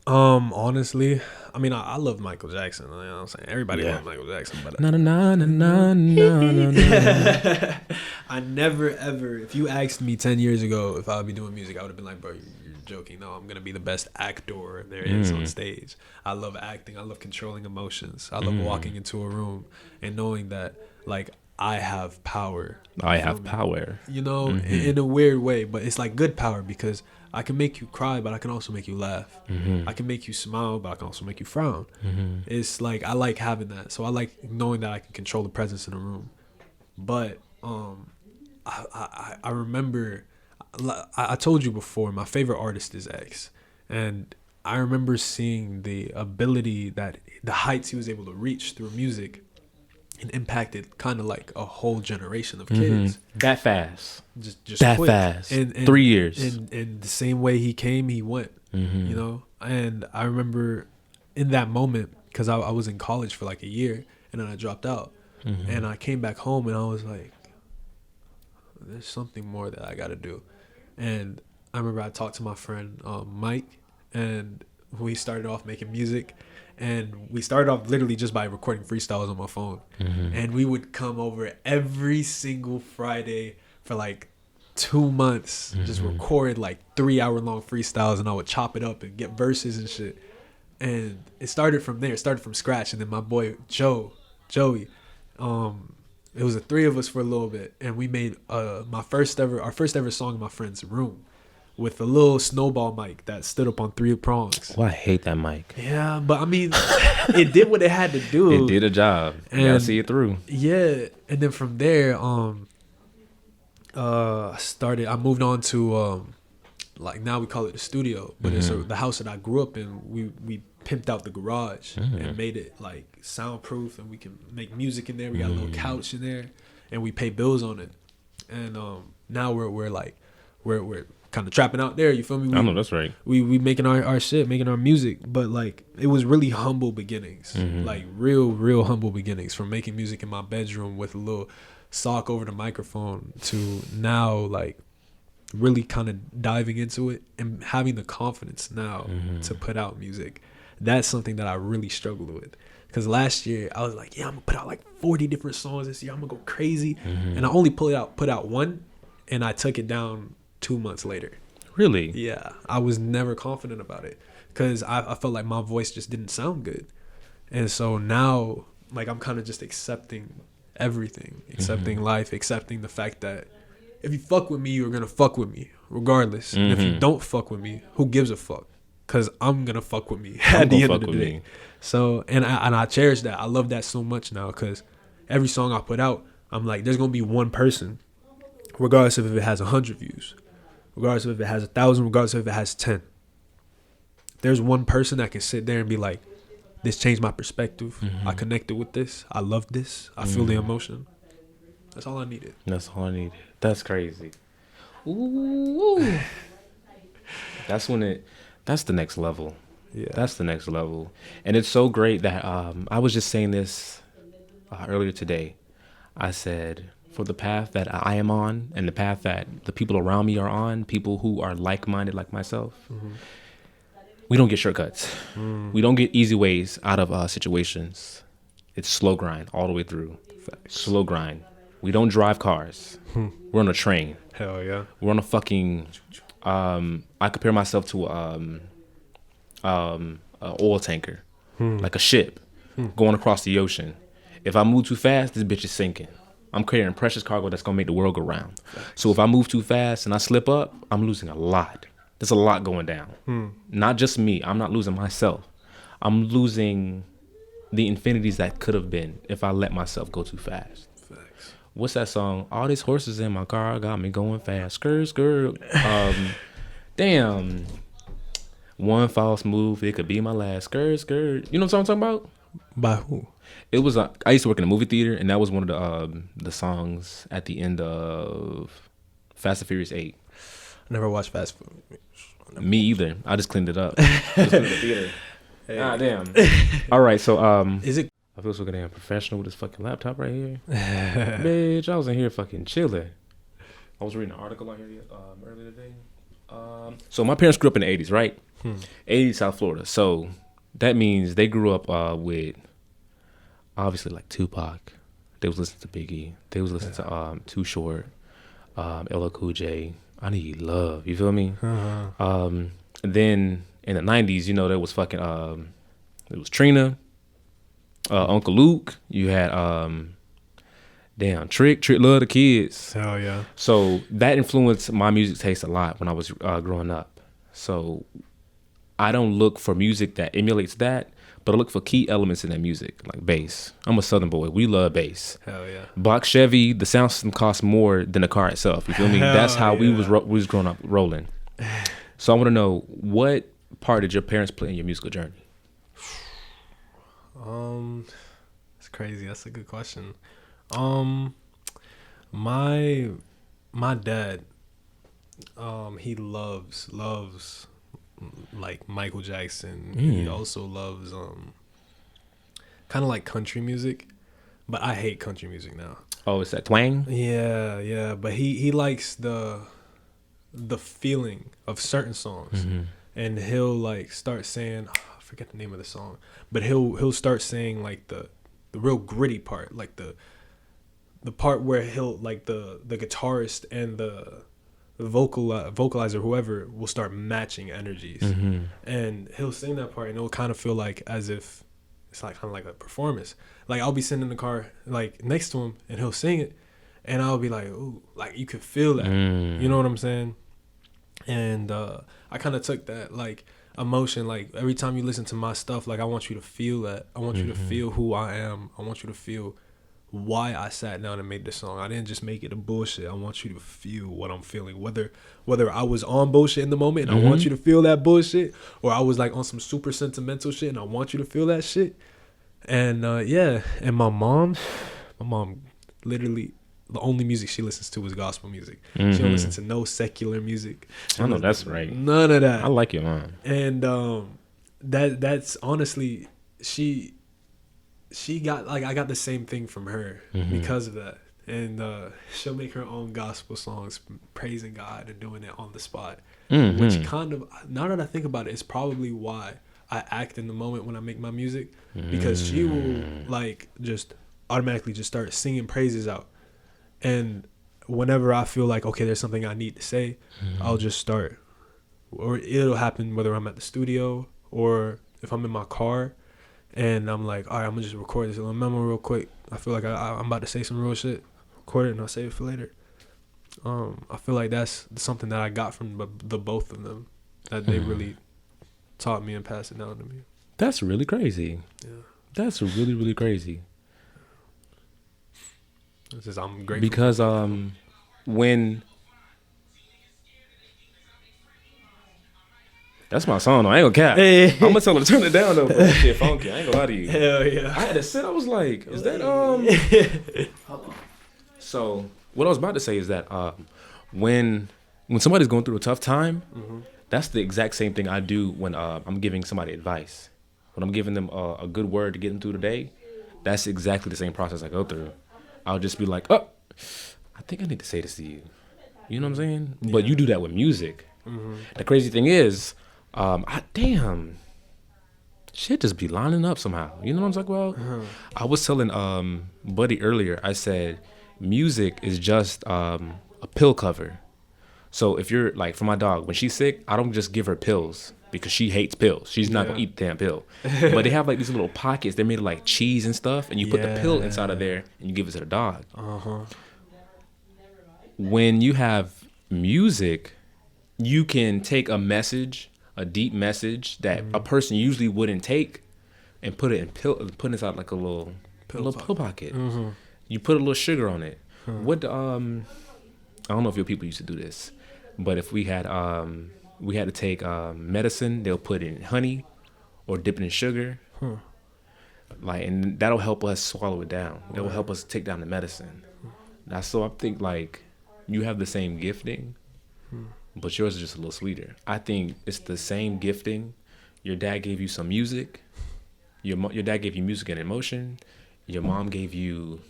[SPEAKER 1] Honestly, I mean, I love Michael Jackson. You know what I'm saying? Everybody loves Michael Jackson, but
[SPEAKER 5] Na na na na na na na.
[SPEAKER 1] I never ever. If you asked me 10 years ago if I would be doing music, I would have been like, bro, you're joking. No, I'm gonna be the best actor there is on stage. I love acting. I love controlling emotions. I love walking into a room and knowing that, like, I have power.
[SPEAKER 5] I
[SPEAKER 1] You feel
[SPEAKER 5] have
[SPEAKER 1] me?
[SPEAKER 5] power.
[SPEAKER 1] You know,
[SPEAKER 5] Mhm.
[SPEAKER 1] in a weird way, but it's like good power because I can make you cry, but I can also make you laugh.
[SPEAKER 5] Mhm.
[SPEAKER 1] I can make you smile, but I can also make you frown.
[SPEAKER 5] Mhm.
[SPEAKER 1] It's like I like having that. So I like knowing that I can control the presence in a room. But I remember I told you before my favorite artist is X, and I remember seeing the ability that the heights he was able to reach through music, and impacted kind of like a whole generation of kids.
[SPEAKER 5] That fast.
[SPEAKER 1] Just
[SPEAKER 5] That
[SPEAKER 1] quick.
[SPEAKER 5] fast.
[SPEAKER 1] And
[SPEAKER 5] 3 years.
[SPEAKER 1] And the same way he came, he went. You know, and I remember in that moment because I was in college for like a year, and then I dropped out, and I came back home, and I was like, there's something more that I got to do. And I remember I talked to my friend Mike, and we started off making music, and we started off literally just by recording freestyles on my phone. And we would come over every single Friday for like 2 months, just record like 3-hour long freestyles, and I would chop it up and get verses and shit. And it started from there. It started from scratch. And then my boy Joey, it was the three of us for a little bit, and we made our first ever song in my friend's room with a little snowball mic that stood up on 3 prongs.
[SPEAKER 5] Well, I hate that mic.
[SPEAKER 1] Yeah, but I mean, it did what it had to do.
[SPEAKER 5] It did a job. You gotta
[SPEAKER 1] And-
[SPEAKER 5] see it through.
[SPEAKER 1] Yeah, and then from there, I moved on to like now we call it the studio, but it's the house that I grew up in. We pimped out the garage and made it like soundproof, and we can make music in there. We got a little couch in there, and we pay bills on it. And now we're kind of trapping out there. You feel me?
[SPEAKER 5] I know that's right.
[SPEAKER 1] We making our shit, making our music, but like it was really humble beginnings, like real humble beginnings, from making music in my bedroom with a little sock over the microphone to now like really kind of diving into it and having the confidence now to put out music. That's something that I really struggled with, because last year I was like, yeah, I'm gonna put out like 40 different songs this year, I'm gonna go crazy, and I only put out one, and I took it down 2 months later.
[SPEAKER 5] Really?
[SPEAKER 1] Yeah, I was never confident about it because I felt like my voice just didn't sound good. And so now, like, I'm kind of just accepting everything, accepting life, accepting the fact that if you fuck with me, you're going to fuck with me regardless. And if you don't fuck with me, who gives a fuck? Because I'm going to fuck with me at the end of the day.
[SPEAKER 5] Me.
[SPEAKER 1] So, and I cherish that. I love that so much now because every song I put out, I'm like, there's going to be one person, regardless of if it has 100 views, regardless of if it has 1,000, regardless of if it has 10. There's one person that can sit there and be like, this changed my perspective. I connected with this. I love this. I feel the emotion. That's all I needed.
[SPEAKER 5] That's all I needed. That's crazy. Ooh. That's the next level.
[SPEAKER 1] Yeah.
[SPEAKER 5] That's the next level. And it's so great that I was just saying this earlier today. I said, for the path that I am on and the path that the people around me are on, people who are like-minded like myself, we don't get shortcuts. We don't get easy ways out of situations. It's slow grind all the way through.
[SPEAKER 1] Facts.
[SPEAKER 5] Slow grind. We don't drive cars. We're on a train.
[SPEAKER 1] Hell yeah.
[SPEAKER 5] We're on a fucking I compare myself to a oil tanker, like a ship going across the ocean. If I move too fast, this bitch is sinking. I'm carrying precious cargo that's gonna make the world go round. So if I move too fast and I slip up, I'm losing a lot. There's a lot going down. Not just me. I'm not losing myself. I'm losing the infinities that could have been if I let myself go too fast.
[SPEAKER 1] Facts.
[SPEAKER 5] What's that song? All these horses in my car got me going fast. Skirt, skirt. Damn. One false move, it could be my last. Skirt, skirt. You know what I'm talking about?
[SPEAKER 1] By who?
[SPEAKER 5] It was. I used to work in a movie theater, and that was one of the songs at the end of Fast and Furious 8.
[SPEAKER 1] I never watched Fast Food.
[SPEAKER 5] Me either. I just cleaned it up. Just cleaned the theater. Ah, damn. All right, so
[SPEAKER 1] Is it?
[SPEAKER 5] I feel so goddamn professional with this fucking laptop right here. Bitch, I was in here fucking chilling. I was reading an article out here earlier today. So my parents grew up in the 80s, right? 80s South Florida. So that means they grew up with obviously like Tupac. They was listening to Biggie. They was listening to Too Short, LL Cool J. I Need Love. You feel me? Then in the 90s, you know, there was fucking it was Trina, Uncle Luke. You had Damn, Trick love the kids.
[SPEAKER 1] Hell yeah.
[SPEAKER 5] So that influenced my music taste a lot when I was growing up. So I don't look for music that emulates that, but I look for key elements in that music, like bass. I'm a Southern boy. We love bass.
[SPEAKER 1] Hell yeah.
[SPEAKER 5] Black Chevy, the sound system costs more than the car itself. You feel me? That's how we was growing up rolling. So I want to know, what part did your parents play in your musical journey?
[SPEAKER 1] It's crazy. That's a good question. My dad, he loves like Michael Jackson. He also loves kind of like country music, but I hate country music now.
[SPEAKER 5] Oh, it's that twang?
[SPEAKER 1] Yeah, but he likes the feeling of certain songs. And he'll like start saying, I forget the name of the song, but he'll start saying like the real gritty part, like the part where he'll like the guitarist and the vocalizer, whoever, will start matching energies. And he'll sing that part and it'll kind of feel like as if it's like kind of like a performance. Like I'll be sitting in the car like next to him and he'll sing it and I'll be like, ooh, like you could feel that. You know what I'm saying? And I kind of took that like emotion, like every time you listen to my stuff, like I want you to feel that. I want you to feel who I am. I want you to feel why I sat down and made this song. I didn't just make it a bullshit. I want you to feel what I'm feeling, whether I was on bullshit in the moment and I want you to feel that bullshit, or I was like on some super sentimental shit and I want you to feel that shit. And and my mom literally, the only music she listens to is gospel music. She don't listen to no secular music.
[SPEAKER 5] I know that's right.
[SPEAKER 1] None of that.
[SPEAKER 5] I like your mom.
[SPEAKER 1] And that's honestly, she got like, I got the same thing from her because of that. And she'll make her own gospel songs praising God and doing it on the spot. Which kind of, now that I think about it, is probably why I act in the moment when I make my music, because she will like just automatically just start singing praises out. And whenever I feel like, okay, there's something I need to say, I'll just start. Or it'll happen whether I'm at the studio or if I'm in my car and I'm like, all right, I'm going to just record this little memo real quick. I feel like I'm about to say some real shit. Record it and I'll save it for later. I feel like that's something that I got from the both of them, that they really taught me and passed it down to me.
[SPEAKER 5] That's really crazy. Yeah. That's really, really crazy.
[SPEAKER 1] It's just, I'm grateful.
[SPEAKER 5] Because when that's my song though, I ain't gonna cap. I'm gonna tell her to turn it down though, bro. That shit funky. I ain't gonna lie to you.
[SPEAKER 1] Hell yeah.
[SPEAKER 5] I had to sit, I was like, is that So what I was about to say is that when somebody's going through a tough time, that's the exact same thing I do when I'm giving somebody advice. When I'm giving them a good word to get them through the day, that's exactly the same process I go through. I'll just be like, oh, I think I need to say this to you. You know what I'm saying? Yeah. But you do that with music. The crazy thing is, shit just be lining up somehow. You know what I'm talking about? I was telling Buddy earlier, I said, music is just a pill cover. So if you're like, for my dog, when she's sick, I don't just give her pills because she hates pills. She's not gonna eat the damn pill. But they have like these little pockets. They're made of like cheese and stuff, and you put the pill inside of there and you give it to the dog. When you have music, you can take a message, a deep message that a person usually wouldn't take, and put it in put inside like a little pill pocket. You put a little sugar on it. What I don't know if your people used to do this, but if we had to take medicine, they'll put it in honey or dip it in sugar. Like, and that'll help us swallow it down. That will help us take down the medicine. So I think like you have the same gifting, but yours is just a little sweeter. I think it's the same gifting. Your dad gave you some music. Your dad gave you music and emotion. Your mom gave you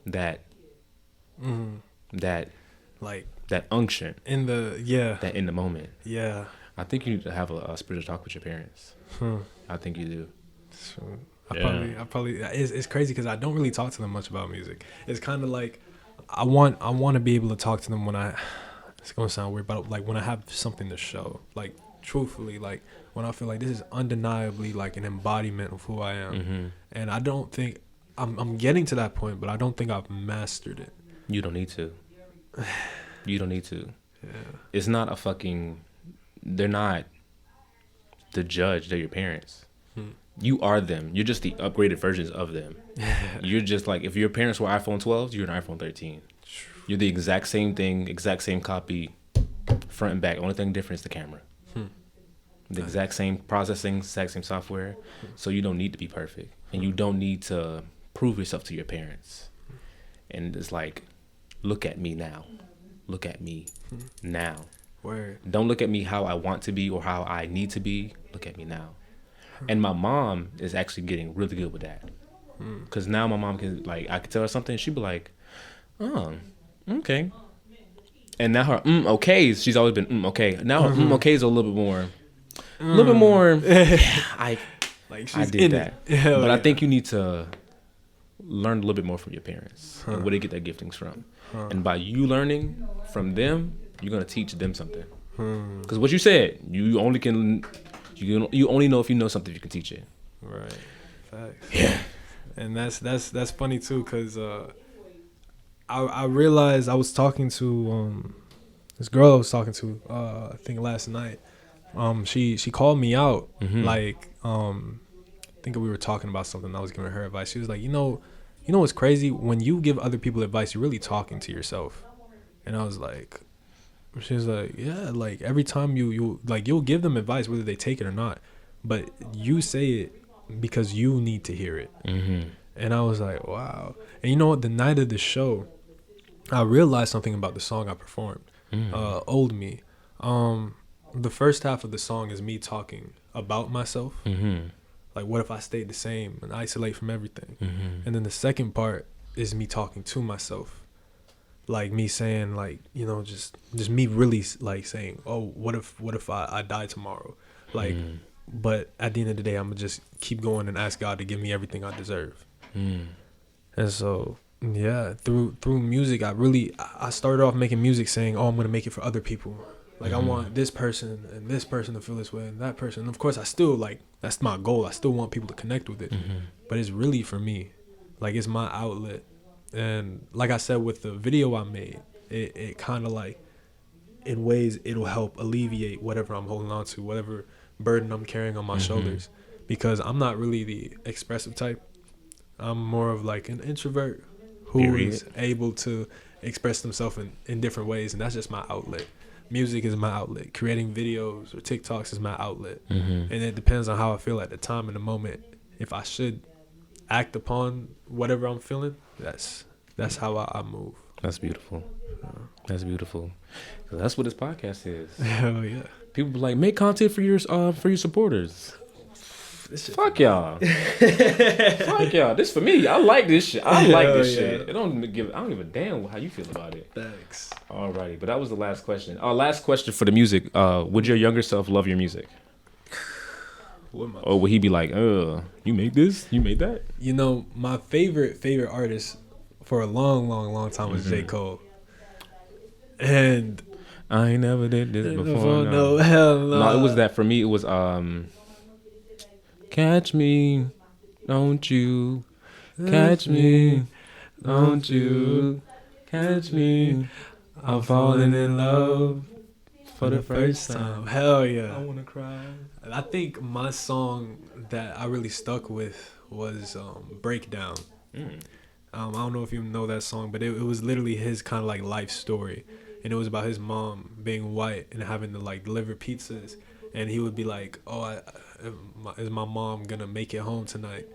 [SPEAKER 5] that that unction in the moment. Yeah, I think you need to have a spiritual talk with your parents. I think you do.
[SPEAKER 1] So I probably it's crazy because I don't really talk to them much about music. It's kind of like I want to be able to talk to them when it's gonna sound weird, but like when I have something to show, like truthfully, like when I feel like this is undeniably like an embodiment of who I am. And I don't think I'm getting to that point, but I don't think I've mastered it.
[SPEAKER 5] You don't need to. You don't need to.
[SPEAKER 1] Yeah.
[SPEAKER 5] It's not a fucking. They're not the judge. They're your parents. You are them. You're just the upgraded versions of them. You're just like, if your parents were iPhone 12s, you're an iPhone 13. You're the exact same thing, exact same copy, front and back. Only thing different is the camera. The exact same processing, exact same software. So you don't need to be perfect. And you don't need to prove yourself to your parents. And it's like, look at me now. Look at me now.
[SPEAKER 1] Word.
[SPEAKER 5] Don't look at me how I want to be or how I need to be. Look at me now. And my mom is actually getting really good with that. Because now my mom can, like, I could tell her something, she'd be like, oh, okay. And now her okays, she's always been okay. Now her okays are a little bit more, I did that. But I think you need to learn a little bit more from your parents and where they get their giftings from. And by you learning from them, you're going to teach them something. Because what you said, you only know if you know something, you can teach it.
[SPEAKER 1] Right. Facts. Yeah. And that's funny too, because I realized I was talking to this girl I was talking to I think last night. She called me out, like I think we were talking about something. I was giving her advice. She was like, you know what's crazy? When you give other people advice, you're really talking to yourself. And I was like, she was like, yeah, like every time you'll give them advice whether they take it or not, but you say it because you need to hear it. And I was like, wow. And you know what? The night of the show, I realized something about the song I performed, Old Me. The first half of the song is me talking about myself. Like, what if I stayed the same and isolate from everything? And then the second part is me talking to myself. Like me saying, like, just me really like saying, oh, what if I die tomorrow? Like, but at the end of the day, I'm gonna just keep going and ask God to give me everything I deserve. And so, yeah, through music, I started off making music saying, oh, I'm gonna make it for other people. Like, I want this person and this person to feel this way and that person. And of course, I still, like, that's my goal. I still want people to connect with it. But it's really for me. Like, it's my outlet. And like I said, with the video I made, it kind of like, in ways, it'll help alleviate whatever I'm holding on to, whatever burden I'm carrying on my shoulders. Because I'm not really the expressive type. I'm more of like an introvert who is able to express themselves in different ways. And that's just my outlet. Music is my outlet. Creating videos or TikToks is my outlet. And it depends on how I feel at the time and the moment. If I should act upon whatever I'm feeling, that's how I move.
[SPEAKER 5] That's beautiful. That's beautiful. That's what this podcast is.
[SPEAKER 1] Hell yeah.
[SPEAKER 5] People be like, make content for your supporters. Fuck y'all. Fuck y'all. This for me. I like this shit. I like this shit. I don't give a damn how you feel about it.
[SPEAKER 1] Thanks.
[SPEAKER 5] Alrighty, but that was the last question. Last question for the music. Would your younger self love your music? Or would he be like, you made this? You made that?
[SPEAKER 1] My favorite artist for a long time was J. Cole. And
[SPEAKER 5] I ain't never did this before.
[SPEAKER 1] No, hell no.
[SPEAKER 5] No, it was that for me. It was catch me, don't you? Catch me, don't you? Catch me. I'm falling in love for the first time.
[SPEAKER 1] Hell yeah.
[SPEAKER 5] I wanna cry.
[SPEAKER 1] I think my song that I really stuck with was Breakdown. I don't know if you know that song, but it was literally his kind of like life story. And it was about his mom being white and having to like deliver pizzas. And he would be like, oh, is my mom going to make it home tonight?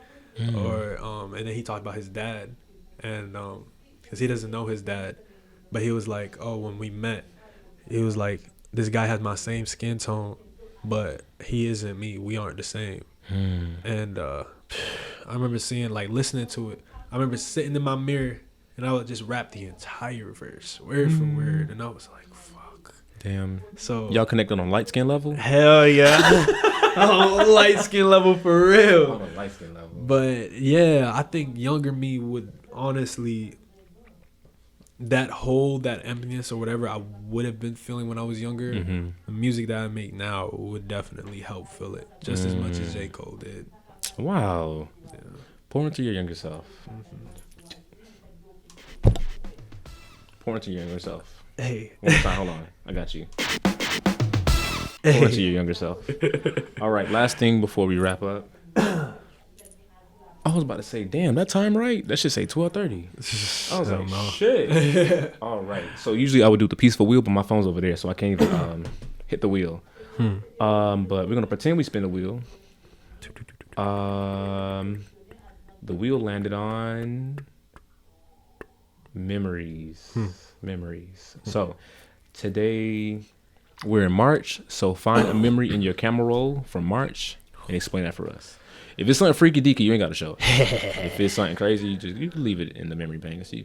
[SPEAKER 1] Or and then he talked about his dad. And because he doesn't know his dad. But he was like, oh, when we met, he was like, this guy has my same skin tone, but he isn't me. We aren't the same. And I remember listening to it. I remember sitting in my mirror and I would just rap the entire verse, word for word. And I was like, fuck.
[SPEAKER 5] Damn.
[SPEAKER 1] So
[SPEAKER 5] y'all connected on light skin level?
[SPEAKER 1] Hell yeah. On light skin level for real.
[SPEAKER 5] On a light skin level.
[SPEAKER 1] But yeah, I think younger me would honestly, that emptiness or whatever I would have been feeling when I was younger, the music that I make now would definitely help fill it just as much as J. Cole did.
[SPEAKER 5] Wow.
[SPEAKER 1] Yeah.
[SPEAKER 5] Pour into your younger self. Pour into your younger self.
[SPEAKER 1] Hey.
[SPEAKER 5] One more time. Hold on. I got you.
[SPEAKER 1] Hey.
[SPEAKER 5] Pour into your younger self. All right. Last thing before we wrap up. I was about to say, damn, that time right? That should say 12:30. I was like, shit. All right. So usually I would do the peaceful wheel, but my phone's over there, so I can't even hit the wheel. But we're gonna pretend we spin the wheel. The wheel landed on memories. Memories. So today we're in March. So find a memory in your camera roll from March and explain that for us. If it's something freaky deaky, you ain't got to show it. If it's something crazy, you can leave it in the memory bank. So you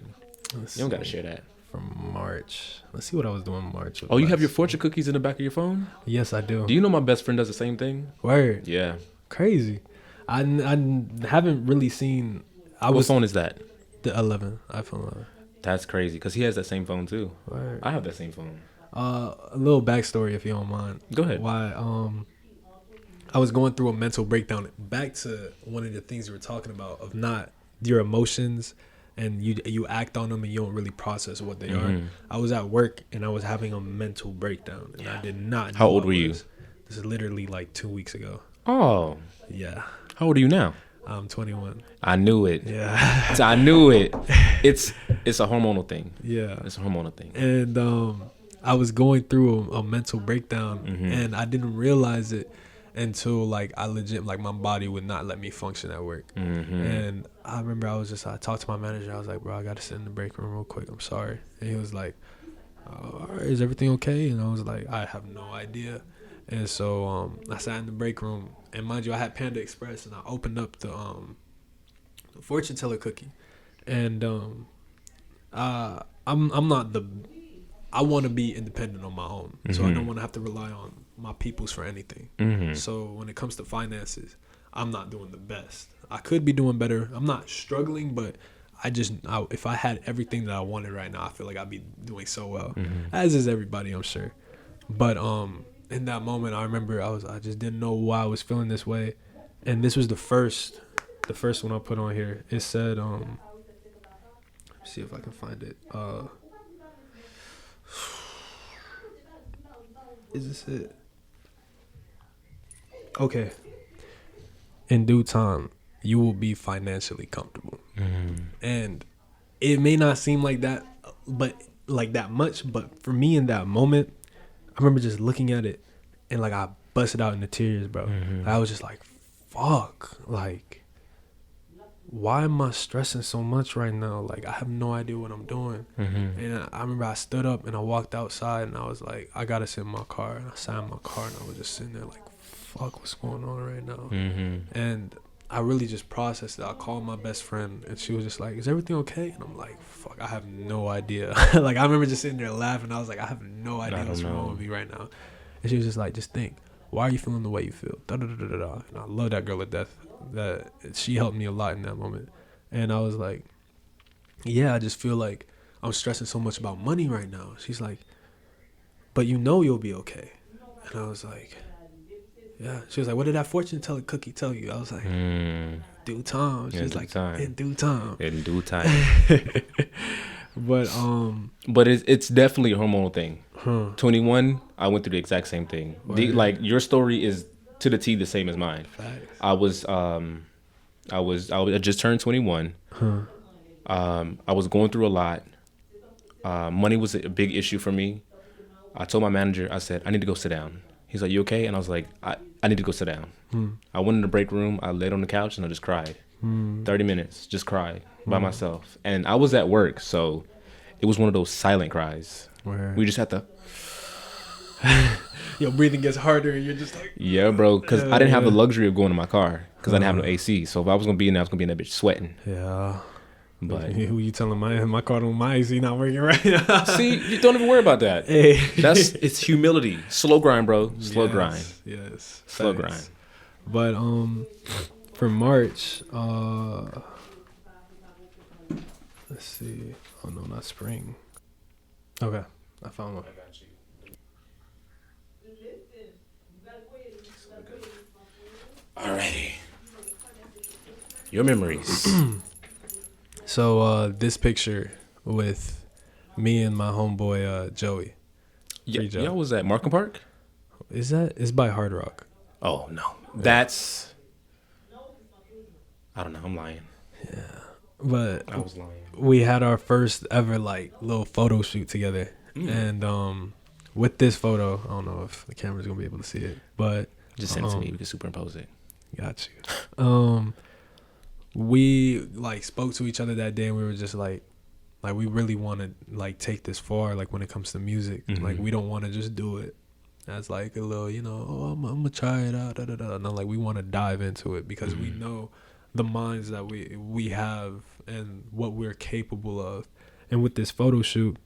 [SPEAKER 5] don't got to share that.
[SPEAKER 1] From March. Let's see what I was doing in March.
[SPEAKER 5] Oh, you have your fortune cookies in the back of your phone?
[SPEAKER 1] Yes, I do.
[SPEAKER 5] Do you know my best friend does the same thing?
[SPEAKER 1] Word.
[SPEAKER 5] Yeah.
[SPEAKER 1] Crazy. I haven't really seen.
[SPEAKER 5] What phone is that?
[SPEAKER 1] The 11, iPhone 11.
[SPEAKER 5] That's crazy because he has that same phone too.
[SPEAKER 1] Word.
[SPEAKER 5] I have that same phone.
[SPEAKER 1] A little backstory, if you don't mind.
[SPEAKER 5] Go ahead.
[SPEAKER 1] Why? I was going through a mental breakdown. Back to one of the things you were talking about of not your emotions, and you act on them and you don't really process what they are. I was at work and I was having a mental breakdown, and I did not know.
[SPEAKER 5] How old were you?
[SPEAKER 1] This is literally like 2 weeks ago.
[SPEAKER 5] Oh.
[SPEAKER 1] Yeah.
[SPEAKER 5] How old are you now?
[SPEAKER 1] I'm 21.
[SPEAKER 5] I knew it.
[SPEAKER 1] Yeah.
[SPEAKER 5] I knew it. It's a hormonal thing.
[SPEAKER 1] Yeah.
[SPEAKER 5] It's a hormonal thing.
[SPEAKER 1] And I was going through a mental breakdown, and I didn't realize it until like I legit, like my body would not let me function at work. And I remember I talked to my manager. I was like, bro, I got to sit in the break room real quick. I'm sorry. And he was like, all right, is everything okay? And I was like, I have no idea. And so I sat in the break room, and mind you, I had Panda Express, and I opened up the fortune teller cookie, and I'm not the. I want to be independent on my own, so I don't want to have to rely on my peoples for anything. So when it comes to finances, I'm not doing the best. I could be doing better. I'm not struggling, but if I had everything that I wanted right now, I feel like I'd be doing so well, as is everybody, I'm sure. But in that moment, I remember I just didn't know why I was feeling this way, and this was the first one I put on here. It said, let me see if I can find it. Is this it? Okay. In due time, you will be financially comfortable, and it may not seem like that, but like that much. But for me, in that moment, I remember just looking at it, and like I busted out into tears, bro. I was just like, fuck, like, why am I stressing so much right now? Like, I have no idea what I'm doing. And I remember I stood up and I walked outside, and I was like, I gotta sit in my car. And I sat in my car, and I was just sitting there like, fuck, what's going on right now? And I really just processed it. I called my best friend, and she was just like, is everything okay? And I'm like, fuck, I have no idea. Like, I remember just sitting there laughing. I was like, I have no idea what's wrong with me right now. And she was just like, just think, why are you feeling the way you feel? Da, da, da, da, da. And I love that girl to death. That she helped me a lot in that moment. And I was like, yeah, I just feel like I'm stressing so much about money right now. She's like, but you know you'll be okay. And I was like, yeah. She was like, what did that fortune teller cookie tell you? I was like, due time. She was like, in due time.
[SPEAKER 5] In due time.
[SPEAKER 1] But
[SPEAKER 5] it's definitely a hormonal thing. 21, I went through the exact same thing. Like your story is to the T the same as mine.
[SPEAKER 1] Facts.
[SPEAKER 5] I just turned 21. I was going through a lot. Money was a big issue for me. I told my manager, I said, I need to go sit down. He's like, you okay? And I was like, I need to go sit down. I went in the break room. I laid on the couch and I just cried. 30 minutes, just cried by myself. And I was at work, so it was one of those silent cries.
[SPEAKER 1] Word.
[SPEAKER 5] We just had to.
[SPEAKER 1] Your breathing gets harder, and you're just like,
[SPEAKER 5] yeah, bro, because I didn't have the luxury of going to my car because I didn't have no AC. So if I was gonna be in there, I was gonna be in that bitch sweating.
[SPEAKER 1] yeah.
[SPEAKER 5] But
[SPEAKER 1] Who you telling my car on my AC not working right now?
[SPEAKER 5] see, you don't even worry about that.
[SPEAKER 1] Hey.
[SPEAKER 5] It's humility. Slow grind, bro. Slow grind.
[SPEAKER 1] Yes.
[SPEAKER 5] Slow
[SPEAKER 1] Facts.
[SPEAKER 5] grind.
[SPEAKER 1] But for March, let's see. Oh no, not spring. Okay, I found one.
[SPEAKER 5] Alrighty. Your memories.
[SPEAKER 1] So this picture with me and my homeboy Joey. Joe.
[SPEAKER 5] Y'all was at Markham Park?
[SPEAKER 1] Is that? It's by Hard Rock.
[SPEAKER 5] Oh no, that's. I don't know. I'm lying.
[SPEAKER 1] Yeah, but
[SPEAKER 5] I was lying.
[SPEAKER 1] we had our first ever like little photo shoot together, and with this photo, I don't know if the camera's gonna be able to see it, but
[SPEAKER 5] Just send it to me. We can superimpose it.
[SPEAKER 1] got you. We like spoke to each other that day, and we were just like we really want to like take this far, like when it comes to music. Like we don't want to just do it as like a little, I'm gonna try it out, no, like we want to dive into it because we know the minds that we have and what we're capable of. And with this photo shoot,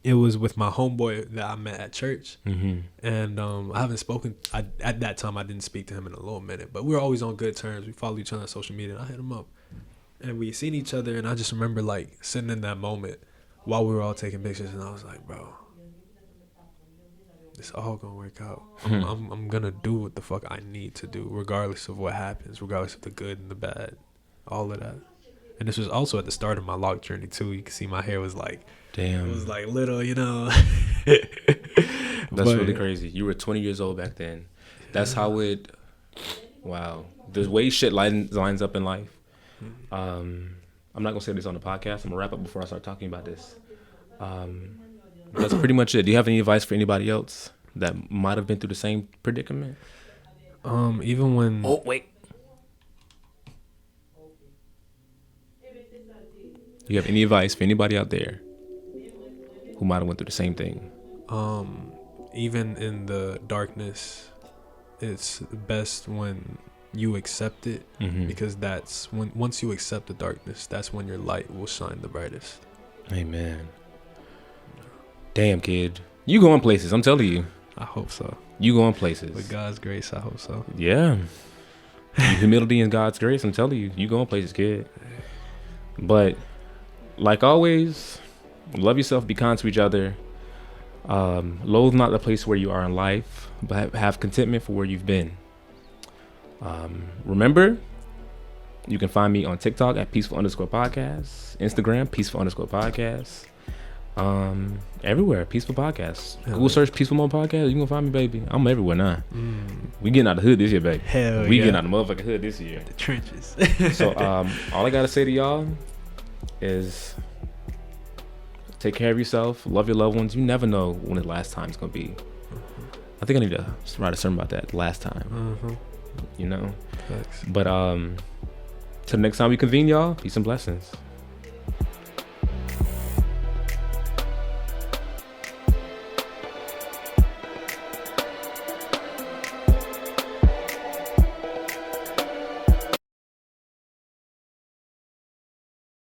[SPEAKER 1] it was with my homeboy that I met at church, and I haven't spoken. At that time, I didn't speak to him in a little minute, but we were always on good terms. We follow each other on social media, and I hit him up, and we seen each other, and I just remember like sitting in that moment while we were all taking pictures, and I was like, bro, it's all gonna work out. I'm gonna do what the fuck I need to do, regardless of what happens, regardless of the good and the bad, all of that. And this was also at the start of my lock journey too. You can see my hair was like,
[SPEAKER 5] damn,
[SPEAKER 1] it was like little,
[SPEAKER 5] That's really crazy. You were 20 years old back then. That's how it. Wow, the way shit lines up in life. I'm not gonna say this on the podcast. I'm gonna wrap up before I start talking about this. That's pretty much it. Do you have any advice for anybody else that might have been through the same predicament?
[SPEAKER 1] Even when.
[SPEAKER 5] Oh wait. Do you have any advice for anybody out there who might have went through the same thing?
[SPEAKER 1] Even in the darkness, it's best when you accept it, because that's when, once you accept the darkness, that's when your light will shine the brightest.
[SPEAKER 5] Amen. Damn, kid. You going places, I'm telling you.
[SPEAKER 1] I hope so.
[SPEAKER 5] You going places.
[SPEAKER 1] With God's grace, I hope so.
[SPEAKER 5] Yeah. Humility and God's grace, I'm telling you. You going places, kid. But like always, love yourself, be kind to each other. Loathe not the place where you are in life, but have contentment for where you've been. Remember, you can find me on TikTok at peaceful_podcast, Instagram peaceful_podcast, everywhere Peaceful Podcast. Google search Peaceful Mode Podcast. You can find me, baby. I'm everywhere now. We getting out the hood this year, baby.
[SPEAKER 1] Hell
[SPEAKER 5] we
[SPEAKER 1] yeah.
[SPEAKER 5] getting out the motherfucking hood this year.
[SPEAKER 1] The trenches.
[SPEAKER 5] So all I gotta say to y'all is take care of yourself, love your loved ones. You never know when the last time's gonna be. I think I need to write a sermon about that, last time.
[SPEAKER 1] Thanks.
[SPEAKER 5] But till next time we convene, y'all, peace and blessings.